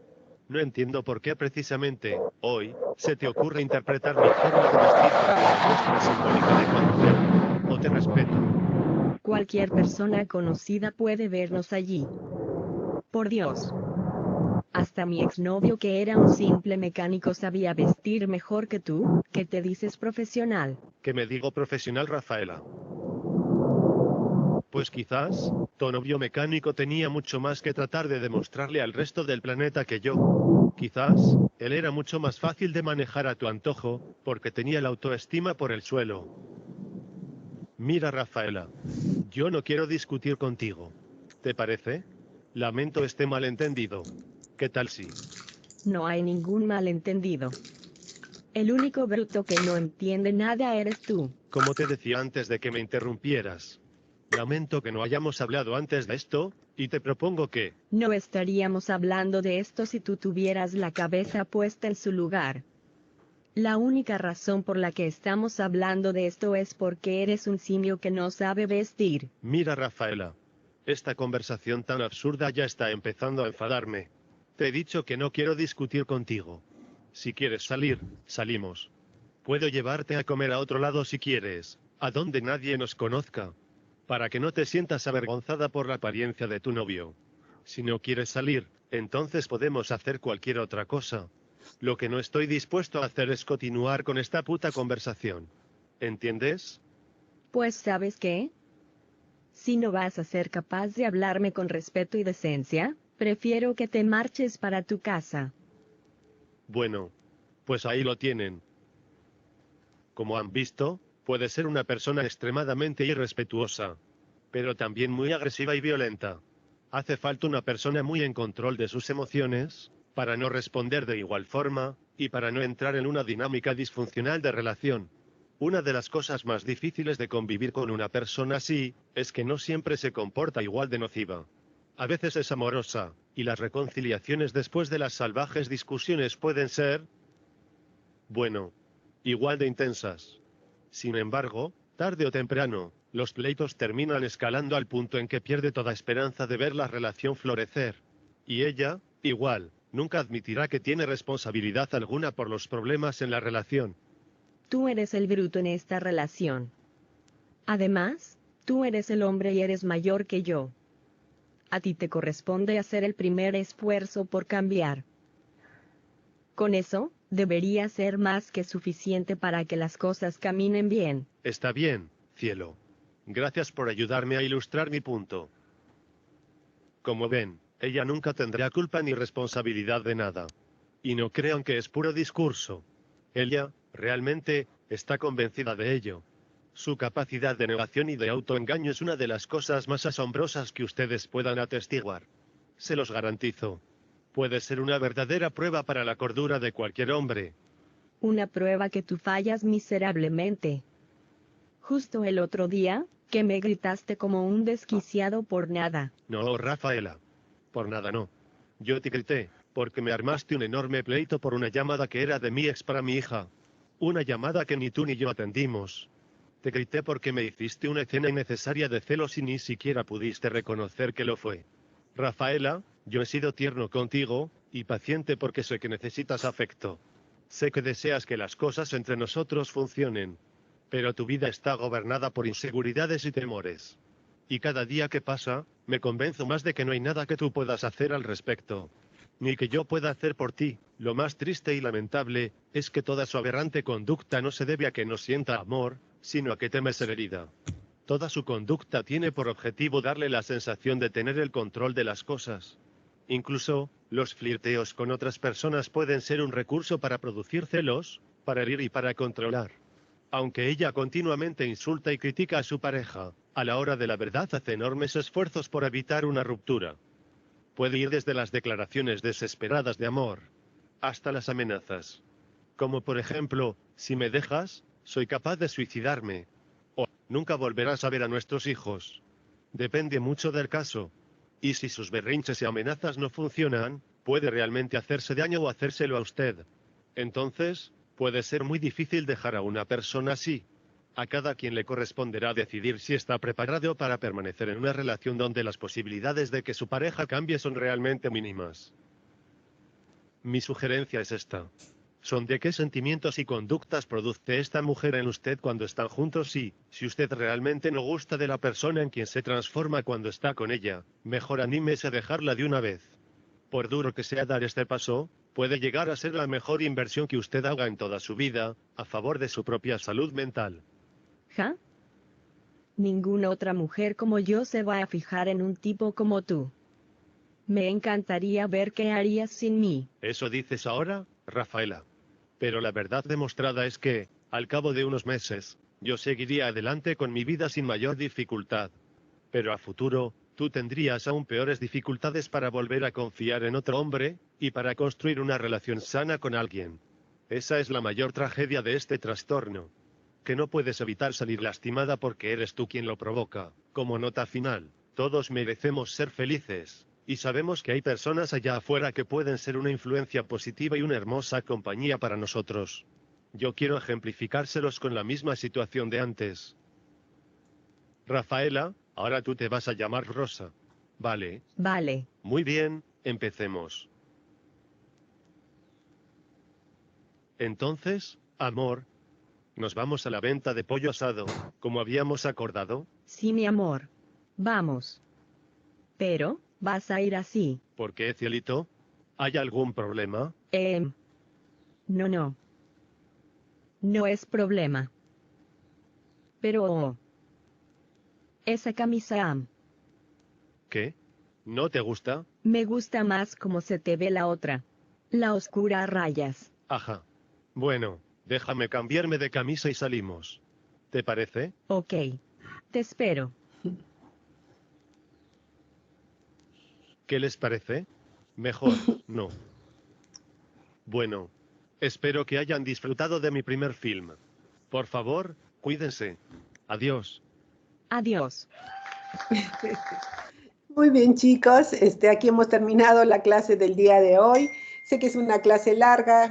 No entiendo por qué precisamente, hoy, se te ocurre interpretar mi forma de vestir como una muestra simbólica de cuánto te amo, o te respeto. Cualquier persona conocida puede vernos allí. Por Dios. Hasta mi exnovio, que era un simple mecánico, sabía vestir mejor que tú, que te dices profesional. ¿Qué me digo profesional, Rafaela? Pues quizás, tu novio mecánico tenía mucho más que tratar de demostrarle al resto del planeta que yo. Quizás, él era mucho más fácil de manejar a tu antojo, porque tenía la autoestima por el suelo. Mira, Rafaela, yo no quiero discutir contigo. ¿Te parece? Lamento este malentendido. ¿Qué tal si? No hay ningún malentendido. El único bruto que no entiende nada eres tú. Como te decía antes de que me interrumpieras. Lamento que no hayamos hablado antes de esto, y te propongo que... No estaríamos hablando de esto si tú tuvieras la cabeza puesta en su lugar. La única razón por la que estamos hablando de esto es porque eres un simio que no sabe vestir. Mira, Rafaela. Esta conversación tan absurda ya está empezando a enfadarme. Te he dicho que no quiero discutir contigo. Si quieres salir, salimos. Puedo llevarte a comer a otro lado si quieres, a donde nadie nos conozca. Para que no te sientas avergonzada por la apariencia de tu novio. Si no quieres salir, entonces podemos hacer cualquier otra cosa. Lo que no estoy dispuesto a hacer es continuar con esta puta conversación. ¿Entiendes? Pues ¿sabes qué? Si no vas a ser capaz de hablarme con respeto y decencia, prefiero que te marches para tu casa. Bueno, pues ahí lo tienen. Como han visto, puede ser una persona extremadamente irrespetuosa, pero también muy agresiva y violenta. Hace falta una persona muy en control de sus emociones, para no responder de igual forma, y para no entrar en una dinámica disfuncional de relación. Una de las cosas más difíciles de convivir con una persona así, es que no siempre se comporta igual de nociva. A veces es amorosa, y las reconciliaciones después de las salvajes discusiones pueden ser, bueno, igual de intensas. Sin embargo, tarde o temprano, los pleitos terminan escalando al punto en que pierde toda esperanza de ver la relación florecer. Y ella, igual, nunca admitirá que tiene responsabilidad alguna por los problemas en la relación. Tú eres el bruto en esta relación. Además, tú eres el hombre y eres mayor que yo. A ti te corresponde hacer el primer esfuerzo por cambiar. Con eso, debería ser más que suficiente para que las cosas caminen bien. Está bien, cielo. Gracias por ayudarme a ilustrar mi punto. Como ven, ella nunca tendrá culpa ni responsabilidad de nada. Y no crean que es puro discurso. Ella, realmente, está convencida de ello. Su capacidad de negación y de autoengaño es una de las cosas más asombrosas que ustedes puedan atestiguar. Se los garantizo. Puede ser una verdadera prueba para la cordura de cualquier hombre. Una prueba que tú fallas miserablemente. Justo el otro día, que me gritaste como un desquiciado por nada. No, Rafaela. Por nada no. Yo te grité, porque me armaste un enorme pleito por una llamada que era de mi ex para mi hija. Una llamada que ni tú ni yo atendimos. Te grité porque me hiciste una escena innecesaria de celos y ni siquiera pudiste reconocer que lo fue. Rafaela, yo he sido tierno contigo, y paciente porque sé que necesitas afecto. Sé que deseas que las cosas entre nosotros funcionen. Pero tu vida está gobernada por inseguridades y temores. Y cada día que pasa, me convenzo más de que no hay nada que tú puedas hacer al respecto. Ni que yo pueda hacer por ti. Lo más triste y lamentable, es que toda su aberrante conducta no se debe a que no sienta amor, sino a que teme ser herida. Toda su conducta tiene por objetivo darle la sensación de tener el control de las cosas. Incluso, los flirteos con otras personas pueden ser un recurso para producir celos, para herir y para controlar. Aunque ella continuamente insulta y critica a su pareja, a la hora de la verdad hace enormes esfuerzos por evitar una ruptura. Puede ir desde las declaraciones desesperadas de amor, hasta las amenazas. Como por ejemplo, si me dejas, soy capaz de suicidarme. O, nunca volverás a ver a nuestros hijos. Depende mucho del caso. Y si sus berrinches y amenazas no funcionan, puede realmente hacerse daño o hacérselo a usted. Entonces, puede ser muy difícil dejar a una persona así. A cada quien le corresponderá decidir si está preparado para permanecer en una relación donde las posibilidades de que su pareja cambie son realmente mínimas. Mi sugerencia es esta. ¿De qué sentimientos y conductas produce esta mujer en usted cuando están juntos? Y, si usted realmente no gusta de la persona en quien se transforma cuando está con ella, mejor anímese a dejarla de una vez. Por duro que sea dar este paso, puede llegar a ser la mejor inversión que usted haga en toda su vida, a favor de su propia salud mental. ¿Ja? Ninguna otra mujer como yo se va a fijar en un tipo como tú. Me encantaría ver qué harías sin mí. ¿Eso dices ahora, Rafaela? Pero la verdad demostrada es que, al cabo de unos meses, yo seguiría adelante con mi vida sin mayor dificultad. Pero a futuro, tú tendrías aún peores dificultades para volver a confiar en otro hombre, y para construir una relación sana con alguien. Esa es la mayor tragedia de este trastorno. Que no puedes evitar salir lastimada porque eres tú quien lo provoca. Como nota final, todos merecemos ser felices. Y sabemos que hay personas allá afuera que pueden ser una influencia positiva y una hermosa compañía para nosotros. Yo quiero ejemplificárselos con la misma situación de antes. Rafaela, ahora tú te vas a llamar Rosa. ¿Vale? Vale. Muy bien, empecemos. Entonces, amor, ¿nos vamos a la venta de pollo asado, como habíamos acordado? Sí, mi amor. Vamos. Pero, ¿vas a ir así? ¿Por qué, cielito? ¿Hay algún problema? No. No es problema. Pero... esa camisa... ¿Qué? ¿No te gusta? Me gusta más como se te ve la otra. La oscura a rayas. Ajá. Bueno, déjame cambiarme de camisa y salimos. ¿Te parece? Ok. Te espero. ¿Qué les parece? Mejor, no. Bueno, espero que hayan disfrutado de mi primer film. Por favor, cuídense. Adiós. Adiós. Muy bien, chicos. Aquí hemos terminado la clase del día de hoy. Sé que es una clase larga.